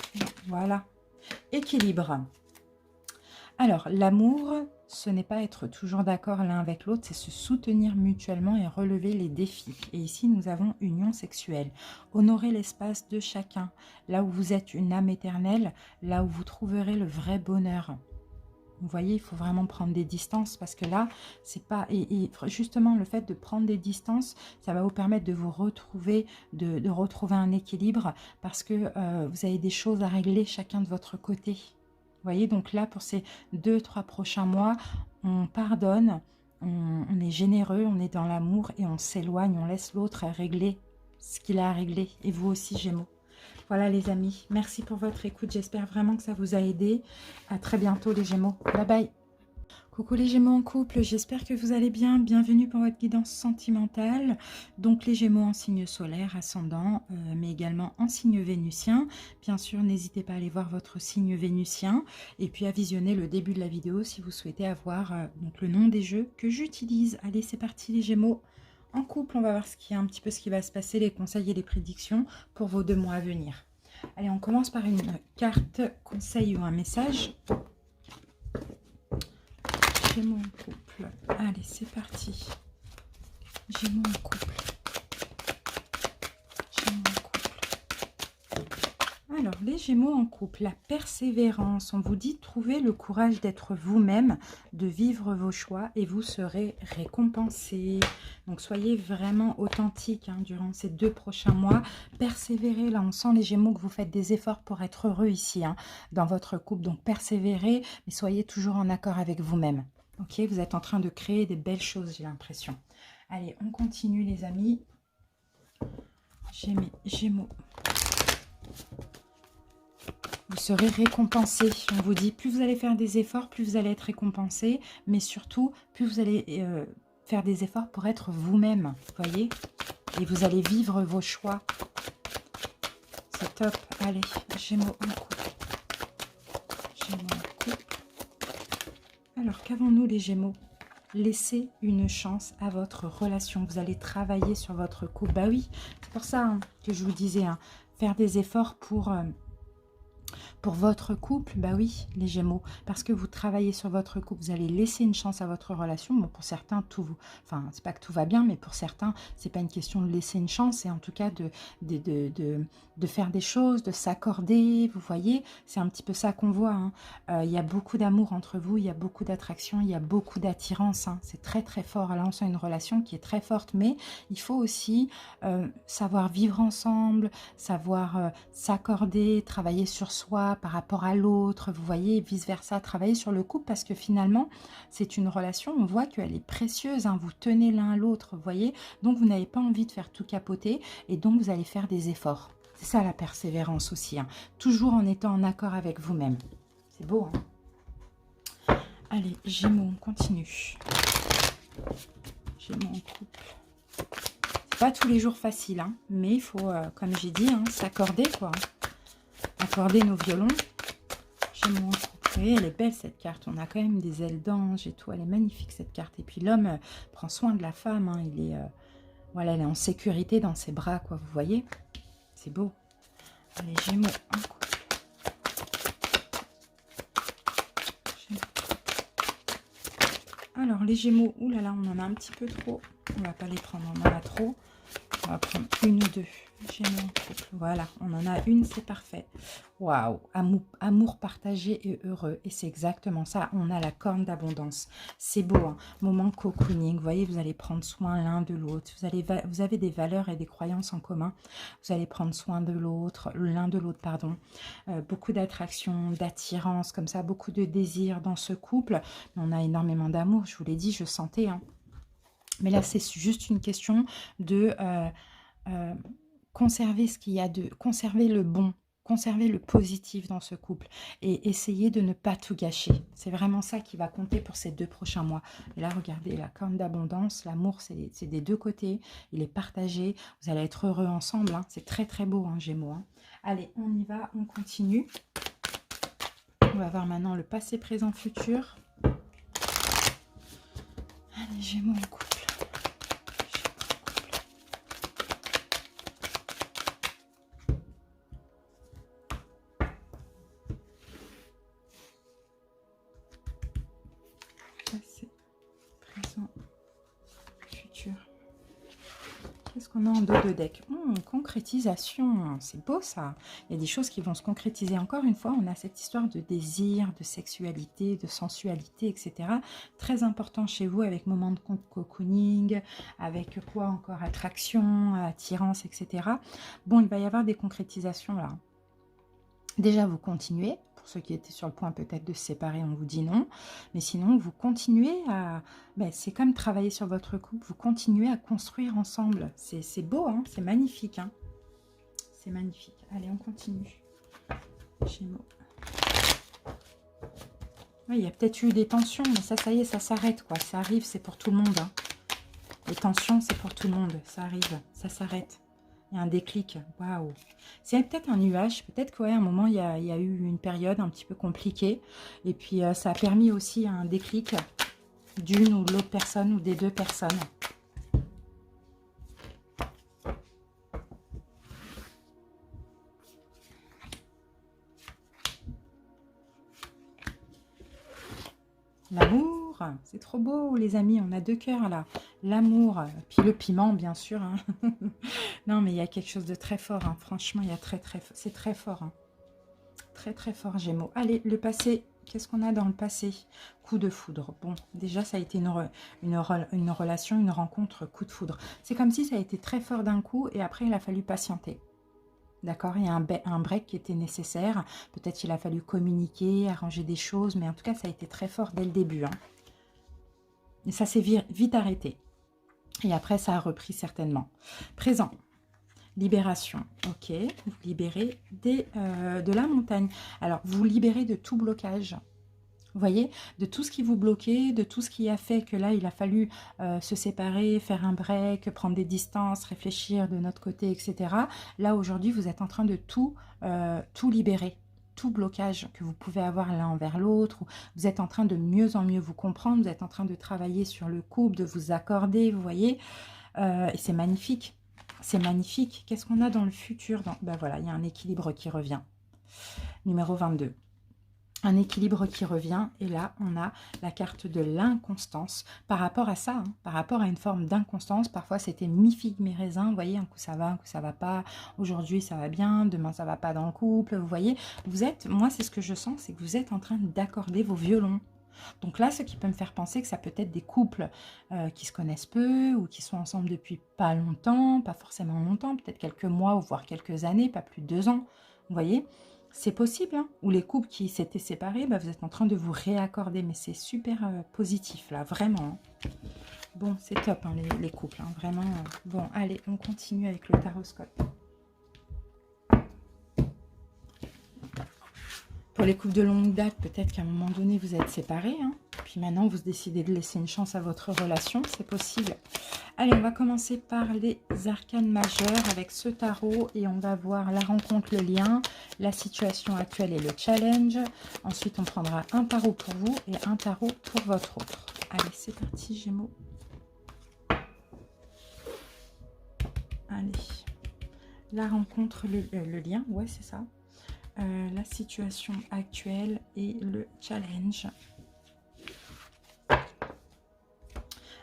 voilà. Équilibre. Alors, l'amour, ce n'est pas être toujours d'accord l'un avec l'autre, c'est se soutenir mutuellement et relever les défis. Et ici, nous avons union sexuelle. Honorer l'espace de chacun. Là où vous êtes une âme éternelle, là où vous trouverez le vrai bonheur. Vous voyez, il faut vraiment prendre des distances parce que là, c'est pas... Et justement, le fait de prendre des distances, ça va vous permettre de vous retrouver, de retrouver un équilibre parce que vous avez des choses à régler chacun de votre côté. Vous voyez, donc là, pour ces 2-3 prochains mois, on pardonne, on est généreux, on est dans l'amour et on s'éloigne, on laisse l'autre régler ce qu'il a à régler. Et vous aussi, Gémeaux. Voilà les amis, merci pour votre écoute, j'espère vraiment que ça vous a aidé. À très bientôt les Gémeaux, bye bye. Coucou les Gémeaux en couple, j'espère que vous allez bien. Bienvenue pour votre guidance sentimentale. Donc les Gémeaux en signe solaire, ascendant, mais également en signe vénusien. Bien sûr, n'hésitez pas à aller voir votre signe vénusien et puis à visionner le début de la vidéo si vous souhaitez avoir donc le nom des jeux que j'utilise. Allez, c'est parti les Gémeaux. En couple, on va voir un petit peu ce qui va se passer, les conseils et les prédictions pour vos 2 mois à venir. Allez, on commence par une carte conseil ou un message. Gémeaux en couple. Allez, c'est parti. Gémeaux en couple. Gémeaux en couple. Alors, les Gémeaux en couple, la persévérance. On vous dit, trouvez le courage d'être vous-même, de vivre vos choix et vous serez récompensé. Donc, soyez vraiment authentique durant ces 2 prochains mois. Persévérez. Là, on sent les Gémeaux que vous faites des efforts pour être heureux ici, dans votre couple. Donc, persévérez, mais soyez toujours en accord avec vous-même. Ok, vous êtes en train de créer des belles choses, j'ai l'impression. Allez, on continue les amis. Gémeaux. Vous serez récompensé. On vous dit, plus vous allez faire des efforts, plus vous allez être récompensé. Mais surtout, plus vous allez faire des efforts pour être vous-même. Vous voyez? Et vous allez vivre vos choix. C'est top. Allez, Gémeaux en couple. Gémeaux en couple. Alors, qu'avons-nous les Gémeaux? Laissez une chance à votre relation. Vous allez travailler sur votre couple. Bah oui, c'est pour ça que je vous disais, faire des efforts Pour votre couple, bah oui, les Gémeaux, parce que vous travaillez sur votre couple, vous allez laisser une chance à votre relation. Bon, pour certains, enfin, c'est pas que tout va bien, mais pour certains, c'est pas une question de laisser une chance, c'est en tout cas de, de, de, de faire des choses, de s'accorder. Vous voyez, c'est un petit peu ça qu'on voit, hein. Il y a beaucoup d'amour entre vous, il y a beaucoup d'attraction, il y a beaucoup d'attirance, hein. C'est très très fort. Là, on sent une relation qui est très forte, mais il faut aussi savoir vivre ensemble, savoir s'accorder, travailler sur soi par rapport à l'autre, vous voyez, vice-versa, travailler sur le couple parce que finalement, c'est une relation, on voit qu'elle est précieuse, hein, vous tenez l'un à l'autre, vous voyez, donc vous n'avez pas envie de faire tout capoter et donc vous allez faire des efforts. C'est ça la persévérance aussi, hein, toujours en étant en accord avec vous-même. C'est beau, hein. Allez, Gémeaux, on continue. Gémeaux en couple. C'est pas tous les jours facile, hein, mais il faut, comme j'ai dit, hein, s'accorder, quoi. Accorder nos violons. Gémeaux en couple. Vous voyez, elle est belle cette carte. On a quand même des ailes d'ange et tout. Elle est magnifique cette carte. Et puis l'homme prend soin de la femme. Hein. Il est, voilà, elle est en sécurité dans ses bras, quoi. Vous voyez, c'est beau. Allez, Gémeaux en couple. Alors, les Gémeaux, oulala, on en a un petit peu trop. On va pas les prendre, on en a trop. On va prendre une ou deux. Gémeaux en couple. Voilà, on en a une, c'est parfait. Waouh, amour partagé et heureux. Et c'est exactement ça. On a la corne d'abondance. C'est beau, hein. Moment cocooning. Vous voyez, vous allez prendre soin l'un de l'autre. Vous avez des valeurs et des croyances en commun. Vous allez prendre soin de l'autre, l'un de l'autre, pardon. Beaucoup d'attraction, d'attirance, comme ça, beaucoup de désir dans ce couple. On a énormément d'amour. Je vous l'ai dit, je sentais, hein. Mais là, c'est juste une question de conserver ce qu'il y a conserver le bon, conserver le positif dans ce couple et essayer de ne pas tout gâcher. C'est vraiment ça qui va compter pour ces 2 prochains mois. Et là, regardez, la corne d'abondance, l'amour, c'est des 2 côtés. Il est partagé. Vous allez être heureux ensemble, hein. C'est très, très beau, hein, Gémeaux, hein. Allez, on y va, on continue. On va voir maintenant le passé, présent, futur. Allez, Gémeaux en couple. Passé, présent, futur. Qu'est-ce qu'on a en dos de deck? Concrétisation, c'est beau ça. Il y a des choses qui vont se concrétiser. Encore une fois, on a cette histoire de désir, de sexualité, de sensualité, etc. Très important chez vous avec moment de cocooning, avec quoi encore? Attraction, attirance, etc. Bon, il va y avoir des concrétisations là. Déjà, vous continuez. Pour ceux qui étaient sur le point peut-être de se séparer, on vous dit non. Mais sinon, vous continuez à... Ben, c'est comme travailler sur votre couple. Vous continuez à construire ensemble. C'est beau, hein, c'est magnifique. Hein, c'est magnifique. Allez, on continue. Gémeaux. Ouais, il y a peut-être eu des tensions, mais ça y est, ça s'arrête, quoi. Ça arrive, c'est pour tout le monde. Hein. Les tensions, c'est pour tout le monde. Ça arrive, ça s'arrête. Il y a un déclic, waouh. C'est peut-être un nuage, peut-être qu'à un moment, il y a eu une période un petit peu compliquée. Et puis, ça a permis aussi un déclic d'une ou de l'autre personne ou des 2 personnes. L'amour, c'est trop beau, les amis. On a 2 cœurs, là. L'amour, puis le piment, bien sûr. Hein. Non, mais il y a quelque chose de très fort. Hein. Franchement, il y a c'est très fort. Hein. Très, très fort, Gémeaux. Allez, le passé. Qu'est-ce qu'on a dans le passé? Coup de foudre. Bon, déjà, ça a été une relation, une rencontre, coup de foudre. C'est comme si ça a été très fort d'un coup et après, il a fallu patienter. D'accord, il y a un break qui était nécessaire. Peut-être qu'il a fallu communiquer, arranger des choses, mais en tout cas, ça a été très fort dès le début. Hein. Et ça s'est vite arrêté. Et après, ça a repris certainement. Présent. Libération. Ok, vous libérez de la montagne. Alors, vous libérez de tout blocage. Vous voyez, de tout ce qui vous bloquait, de tout ce qui a fait que là, il a fallu se séparer, faire un break, prendre des distances, réfléchir de notre côté, etc. Là, aujourd'hui, vous êtes en train de tout libérer. Tout blocage que vous pouvez avoir l'un envers l'autre. Vous êtes en train de mieux en mieux vous comprendre. Vous êtes en train de travailler sur le couple, de vous accorder, vous voyez. Et c'est magnifique. C'est magnifique. Qu'est-ce qu'on a dans le futur? Ben voilà, il y a un équilibre qui revient. numéro 22. Un équilibre qui revient, et là, on a la carte de l'inconstance par rapport à ça, hein, par rapport à une forme d'inconstance. Parfois, c'était mi-figue, mi-raisin, vous voyez, un coup ça va, un coup ça va pas. Aujourd'hui, ça va bien, demain, ça va pas dans le couple, vous voyez. Vous êtes, moi, c'est ce que je sens, c'est que vous êtes en train d'accorder vos violons. Donc là, ce qui peut me faire penser que ça peut être des couples qui se connaissent peu ou qui sont ensemble depuis pas longtemps, pas forcément longtemps, peut-être quelques mois ou voire quelques années, pas plus de 2 ans, vous voyez. C'est possible, hein. Ou les couples qui s'étaient séparés, bah, vous êtes en train de vous réaccorder, mais c'est super positif là, vraiment. Hein. Bon, c'est top, hein, les couples, hein, vraiment. Bon, allez, on continue avec le taroscope. Pour les couples de longue date, peut-être qu'à un moment donné, vous êtes séparés. Hein, puis maintenant, vous décidez de laisser une chance à votre relation. C'est possible. Allez, on va commencer par les arcanes majeures avec ce tarot. Et on va voir la rencontre, le lien, la situation actuelle et le challenge. Ensuite, on prendra un tarot pour vous et un tarot pour votre autre. Allez, c'est parti, Gémeaux. Allez. La rencontre, le lien. Ouais, c'est ça. La situation actuelle et le challenge.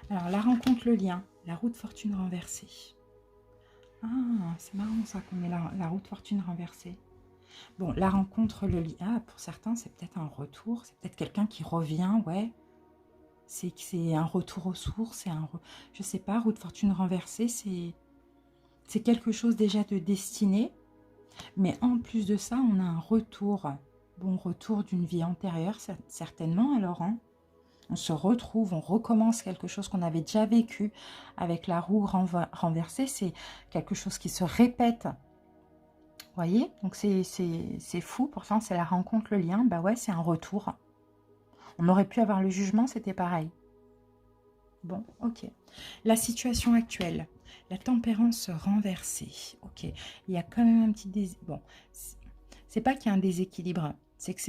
Alors, la rencontre, le lien, la roue de fortune renversée. Ah, c'est marrant ça qu'on ait la roue de fortune renversée. Bon, la rencontre, le lien, ah, pour certains, c'est peut-être un retour, c'est peut-être quelqu'un qui revient, ouais. C'est un retour aux sources, c'est je sais pas, roue de fortune renversée, c'est quelque chose déjà de destiné. Mais en plus de ça, on a un retour. Bon, retour d'une vie antérieure, certainement alors. Hein. On se retrouve, on recommence quelque chose qu'on avait déjà vécu avec la roue renversée. C'est quelque chose qui se répète. Vous voyez? Donc c'est fou. Pourtant, c'est la rencontre, le lien. Bah ouais, c'est un retour. On aurait pu avoir le jugement, c'était pareil. Bon, ok. La situation actuelle. La tempérance renversée. Ok. Il y a quand même un petit déséquilibre. Bon, c'est pas qu'il y a un déséquilibre. C'est que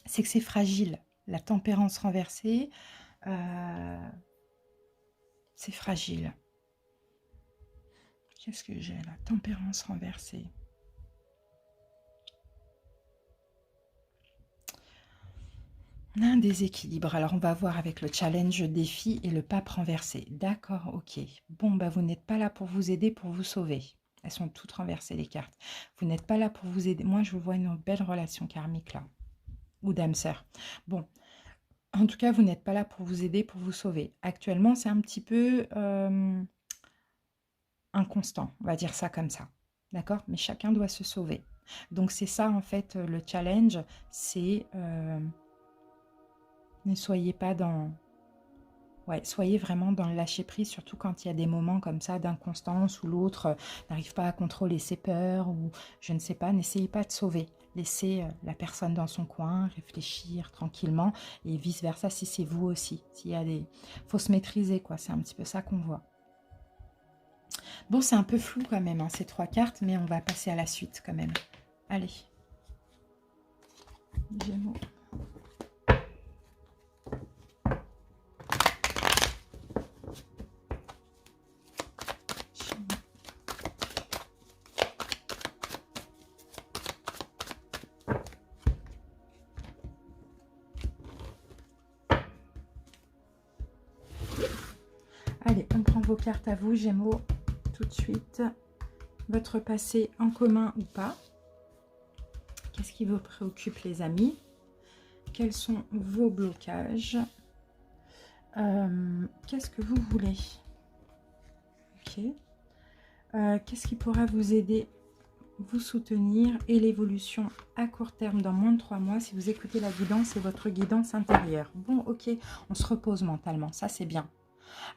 c'est fragile. La tempérance renversée, c'est fragile. Qu'est-ce que j'ai là? Tempérance renversée. On a un déséquilibre. Alors, on va voir avec le challenge défi et le pape renversé. D'accord, ok. Bon, bah, vous n'êtes pas là pour vous aider, pour vous sauver. Elles sont toutes renversées, les cartes. Vous n'êtes pas là pour vous aider. Moi, je vois une belle relation karmique, là. Ou d'âme-sœur. Bon. En tout cas, vous n'êtes pas là pour vous aider, pour vous sauver. Actuellement, c'est un petit peu inconstant. On va dire ça comme ça. D'accord? Mais chacun doit se sauver. Donc, c'est ça, en fait, le challenge. C'est... ne soyez pas dans... Ouais, soyez vraiment dans le lâcher-prise, surtout quand il y a des moments comme ça d'inconstance où l'autre n'arrive pas à contrôler ses peurs ou je ne sais pas, n'essayez pas de sauver. Laissez la personne dans son coin, réfléchir tranquillement et vice-versa si c'est vous aussi. S'il y a des... faut se maîtriser, quoi. C'est un petit peu ça qu'on voit. Bon, c'est un peu flou quand même, hein, ces 3 cartes, mais on va passer à la suite quand même. Allez. Gémeaux. Allez, on prend vos cartes à vous, Gémeaux, tout de suite. Votre passé en commun ou pas. Qu'est-ce qui vous préoccupe, les amis? Quels sont vos blocages? Qu'est-ce que vous voulez? Ok. Qu'est-ce qui pourra vous aider, vous soutenir et l'évolution à court terme dans moins de 3 mois si vous écoutez la guidance et votre guidance intérieure? Bon, ok, on se repose mentalement, ça c'est bien.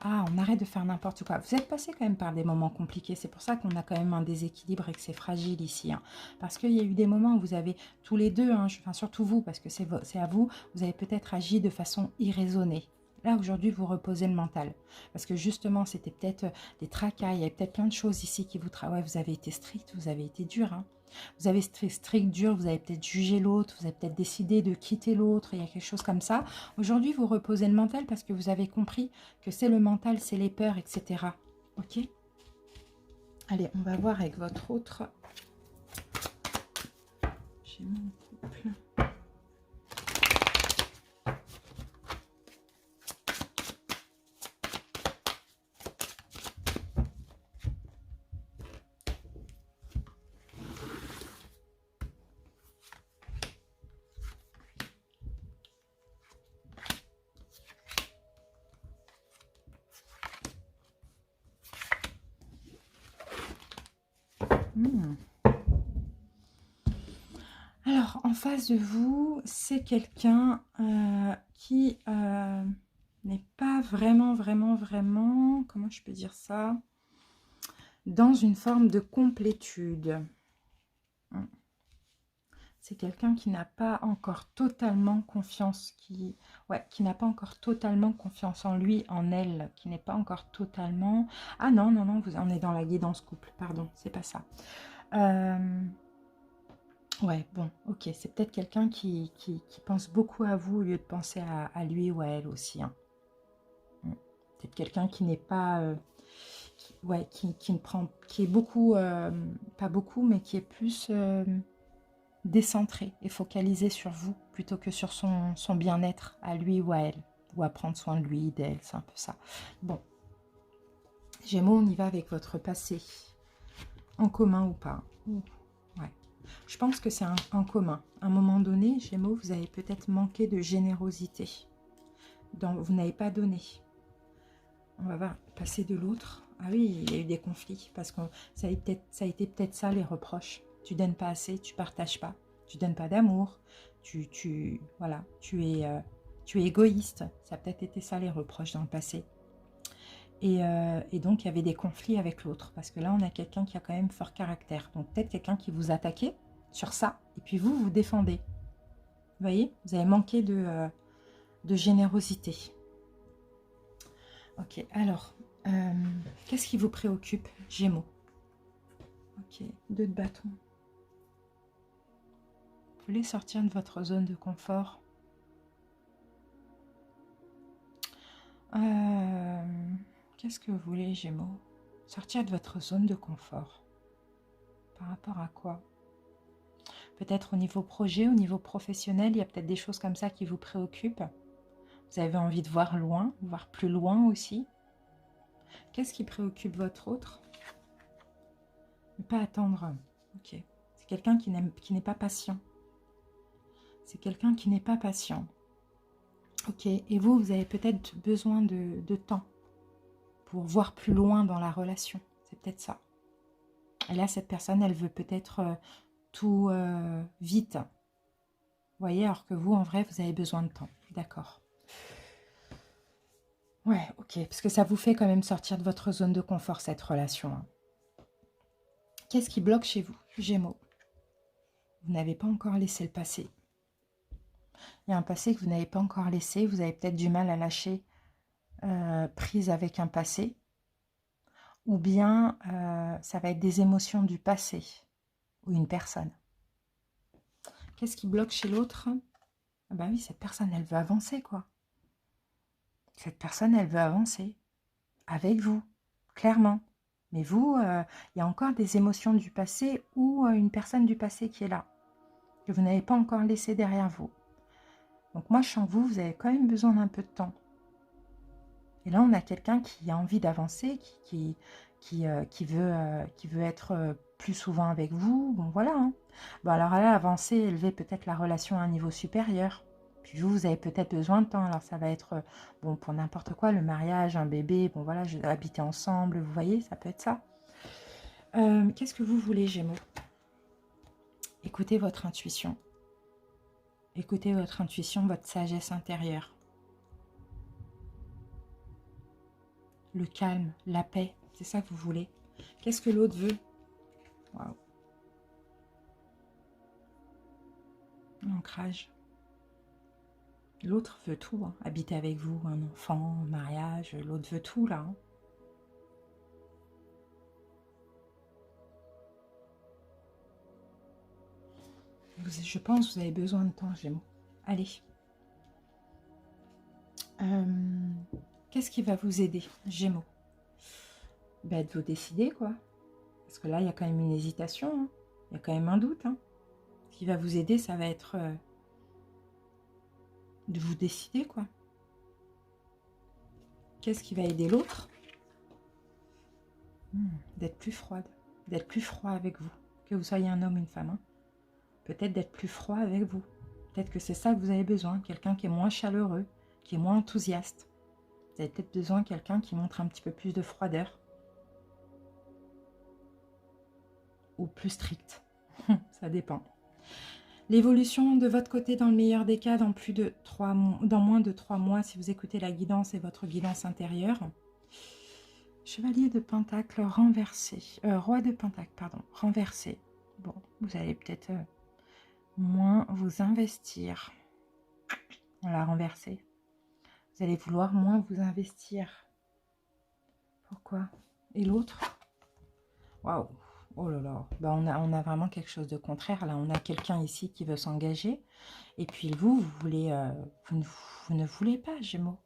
Ah, on arrête de faire n'importe quoi. Vous êtes passé quand même par des moments compliqués. C'est pour ça qu'on a quand même un déséquilibre et que c'est fragile ici. Hein. Parce qu'il y a eu des moments où vous avez tous les deux, hein, enfin surtout vous, parce que c'est à vous, vous avez peut-être agi de façon irraisonnée. Là, aujourd'hui, vous reposez le mental. Parce que justement, c'était peut-être des tracas. Il y avait peut-être plein de choses ici qui vous travaillent. Ouais, vous avez été strict, vous avez été dur. Hein. Vous avez strict, dur, vous avez peut-être jugé l'autre, vous avez peut-être décidé de quitter l'autre, il y a quelque chose comme ça. Aujourd'hui, vous reposez le mental parce que vous avez compris que c'est le mental, c'est les peurs, etc. Ok? Allez, on va voir avec votre autre Gémeaux en couple. Alors, en face de vous, c'est quelqu'un qui n'est pas vraiment, comment je peux dire ça, dans une forme de complétude. C'est quelqu'un qui n'a pas encore totalement confiance, qui n'a pas encore totalement confiance en lui, en elle, qui n'est pas encore totalement... Ah non, on est dans la guidance couple, pardon, c'est pas ça. Ouais, bon, ok, c'est peut-être quelqu'un qui pense beaucoup à vous au lieu de penser à lui ou à elle aussi. Hein. Peut-être quelqu'un qui n'est pas... qui ne prend... qui est beaucoup... pas beaucoup, mais qui est plus... décentré et focalisé sur vous plutôt que sur son bien-être à lui ou à elle, ou à prendre soin de lui, d'elle, c'est un peu ça. Bon, Gémeaux, on y va avec votre passé, en commun ou pas. Ouais. Je pense que c'est en commun. À un moment donné, Gémeaux, vous avez peut-être manqué de générosité. Vous n'avez pas donné. On va voir, passer de l'autre. Ah oui, il y a eu des conflits, parce que ça a été peut-être ça les reproches. Tu donnes pas assez, tu partages pas, tu donnes pas d'amour, voilà, tu es égoïste. Ça a peut-être été ça les reproches dans le passé. Et donc, il y avait des conflits avec l'autre, parce que là, on a quelqu'un qui a quand même fort caractère. Donc, peut-être quelqu'un qui vous attaquait sur ça, et puis vous, vous défendez. Vous voyez, vous avez manqué de générosité. Ok, alors, qu'est-ce qui vous préoccupe, Gémeaux? Ok, 2 de bâton. Vous voulez sortir de votre zone de confort. Qu'est-ce que vous voulez, Gémeaux? Sortir de votre zone de confort. Par rapport à quoi? Peut-être au niveau projet, au niveau professionnel, il y a peut-être des choses comme ça qui vous préoccupent. Vous avez envie de voir loin, voir plus loin aussi. Qu'est-ce qui préoccupe votre autre? Ne pas attendre. Ok. C'est quelqu'un qui n'est pas patient. C'est quelqu'un qui n'est pas patient. Ok. Et vous, vous avez peut-être besoin de temps pour voir plus loin dans la relation. C'est peut-être ça. Et là, cette personne, elle veut peut-être tout vite. Vous voyez, alors que vous, en vrai, vous avez besoin de temps. D'accord. Ouais, ok. Parce que ça vous fait quand même sortir de votre zone de confort, cette relation. Hein. Qu'est-ce qui bloque chez vous, Gémeaux? Vous n'avez pas encore laissé le passé. Il y a un passé que vous n'avez pas encore laissé. Vous avez peut-être du mal à lâcher prise avec un passé. Ou bien, ça va être des émotions du passé. Ou une personne. Qu'est-ce qui bloque chez l'autre? Ah bah oui, cette personne, elle veut avancer, quoi. Cette personne, elle veut avancer. Avec vous, clairement. Mais vous, il y a encore des émotions du passé ou une personne du passé qui est là. Que vous n'avez pas encore laissé derrière vous. Donc moi, je sens que vous avez quand même besoin d'un peu de temps. Et là, on a quelqu'un qui a envie d'avancer, qui veut être plus souvent avec vous. Bon, voilà. Hein. Bon, alors là, avancer, élever peut-être la relation à un niveau supérieur. Puis vous avez peut-être besoin de temps. Alors ça va être, bon, pour n'importe quoi, le mariage, un bébé, bon voilà, habiter ensemble, vous voyez, ça peut être ça. Qu'est-ce que vous voulez, Gémeaux? Écoutez votre intuition. Écoutez votre intuition, votre sagesse intérieure. Le calme, la paix, c'est ça que vous voulez. Qu'est-ce que l'autre veut? Waouh. L'ancrage. L'autre veut tout, hein. Habiter avec vous, un enfant, un mariage, l'autre veut tout là. Hein. Je pense que vous avez besoin de temps, Gémeaux. Allez. Qu'est-ce qui va vous aider, Gémeaux? Ben, de vous décider, quoi. Parce que là, il y a quand même une hésitation. Hein. Il y a quand même un doute. Hein. qui va vous aider, ça va être de vous décider, quoi. Qu'est-ce qui va aider l'autre? D'être plus froide, d'être plus froid avec vous. Que vous soyez un homme ou une femme, hein. Peut-être d'être plus froid avec vous. Peut-être que c'est ça que vous avez besoin. Quelqu'un qui est moins chaleureux, qui est moins enthousiaste. Vous avez peut-être besoin de quelqu'un qui montre un petit peu plus de froideur. Ou plus strict. Ça dépend. L'évolution de votre côté, dans le meilleur des cas, dans moins de 3 mois, si vous écoutez la guidance et votre guidance intérieure. Chevalier de Pentacle renversé. Roi de Pentacle, pardon, renversé. Bon, vous allez peut-être moins vous investir. On l'a renversé. Vous allez vouloir moins vous investir. Pourquoi? Et l'autre? Waouh! Oh là là, bah on a vraiment quelque chose de contraire. Là, on a quelqu'un ici qui veut s'engager. Et puis vous voulez, vous ne voulez pas, Gémeaux.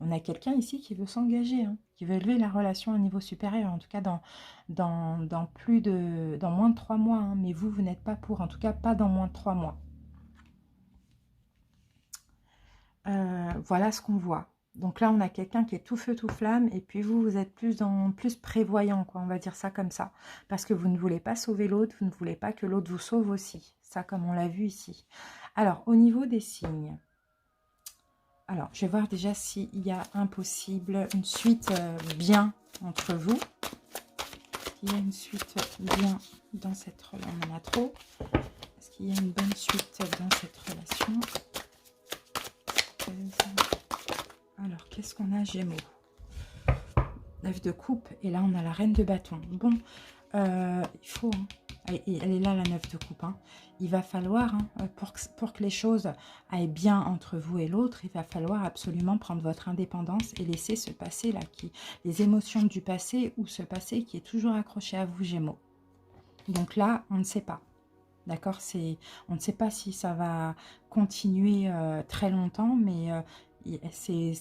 On a quelqu'un ici qui veut s'engager, hein, qui veut élever la relation à un niveau supérieur. En tout cas, dans moins de 3 mois. Hein, mais vous n'êtes pas pour. En tout cas, pas dans moins de 3 mois. Voilà ce qu'on voit. Donc là, on a quelqu'un qui est tout feu, tout flamme, et puis vous êtes plus prévoyant, quoi, on va dire ça comme ça. Parce que vous ne voulez pas sauver l'autre, vous ne voulez pas que l'autre vous sauve aussi. Ça, comme on l'a vu ici. Alors, au niveau des signes, alors, je vais voir déjà s'il y a une suite bien entre vous. Est-ce qu'il y a une suite bien dans cette relation? On en a trop. Est-ce qu'il y a une bonne suite dans cette relation? Alors, qu'est-ce qu'on a, Gémeaux? 9 de coupe, et là, on a la reine de bâton. Bon, il faut... Hein, elle est là, la 9 de coupe. Hein. Il va falloir, hein, pour que les choses aillent bien entre vous et l'autre, il va falloir absolument prendre votre indépendance et laisser ce passé là, les émotions du passé ou ce passé qui est toujours accroché à vous, Gémeaux. Donc là, on ne sait pas. D'accord? On ne sait pas si ça va continuer très longtemps, mais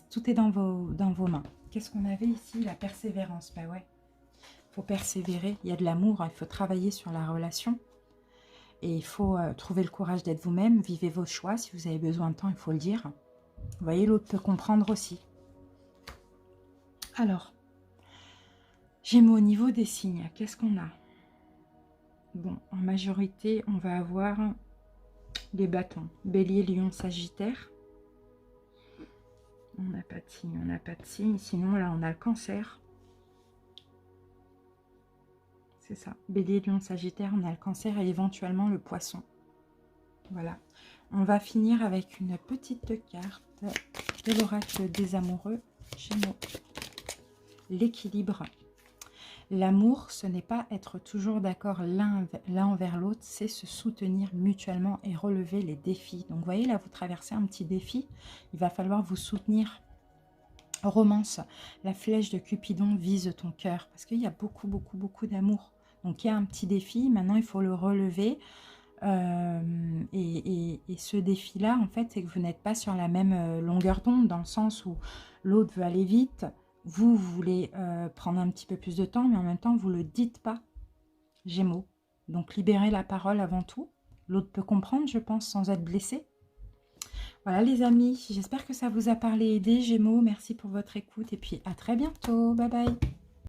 tout est dans vos mains. Qu'est-ce qu'on avait ici? La persévérance. Ben ouais. Il faut persévérer, il y a de l'amour, hein, il faut travailler sur la relation. Et il faut trouver le courage d'être vous-même, vivez vos choix. Si vous avez besoin de temps, il faut le dire. Vous voyez, l'autre peut comprendre aussi. Alors, Gémeaux, au niveau des signes, qu'est-ce qu'on a? Bon, en majorité, on va avoir les bâtons. Bélier, Lion, Sagittaire. On n'a pas de signe, on n'a pas de signe. Sinon, là, on a le Cancer. C'est ça. Bélier, Lion, Sagittaire, on a le Cancer et éventuellement le Poisson. Voilà. On va finir avec une petite carte de l'oracle des amoureux. Gémeaux. L'équilibre. L'amour, ce n'est pas être toujours d'accord l'un envers l'autre, c'est se soutenir mutuellement et relever les défis. Donc, vous voyez, là, vous traversez un petit défi. Il va falloir vous soutenir. Romance, la flèche de Cupidon vise ton cœur. Parce qu'il y a beaucoup, beaucoup, beaucoup d'amour. Donc, il y a un petit défi. Maintenant, il faut le relever. Et ce défi-là, en fait, c'est que vous n'êtes pas sur la même longueur d'onde, dans le sens où l'autre veut aller vite. Vous voulez prendre un petit peu plus de temps, mais en même temps, vous ne le dites pas. Gémeaux. Donc, libérez la parole avant tout. L'autre peut comprendre, je pense, sans être blessé. Voilà les amis, j'espère que ça vous a parlé et aidé, Gémeaux. Merci pour votre écoute et puis à très bientôt. Bye bye.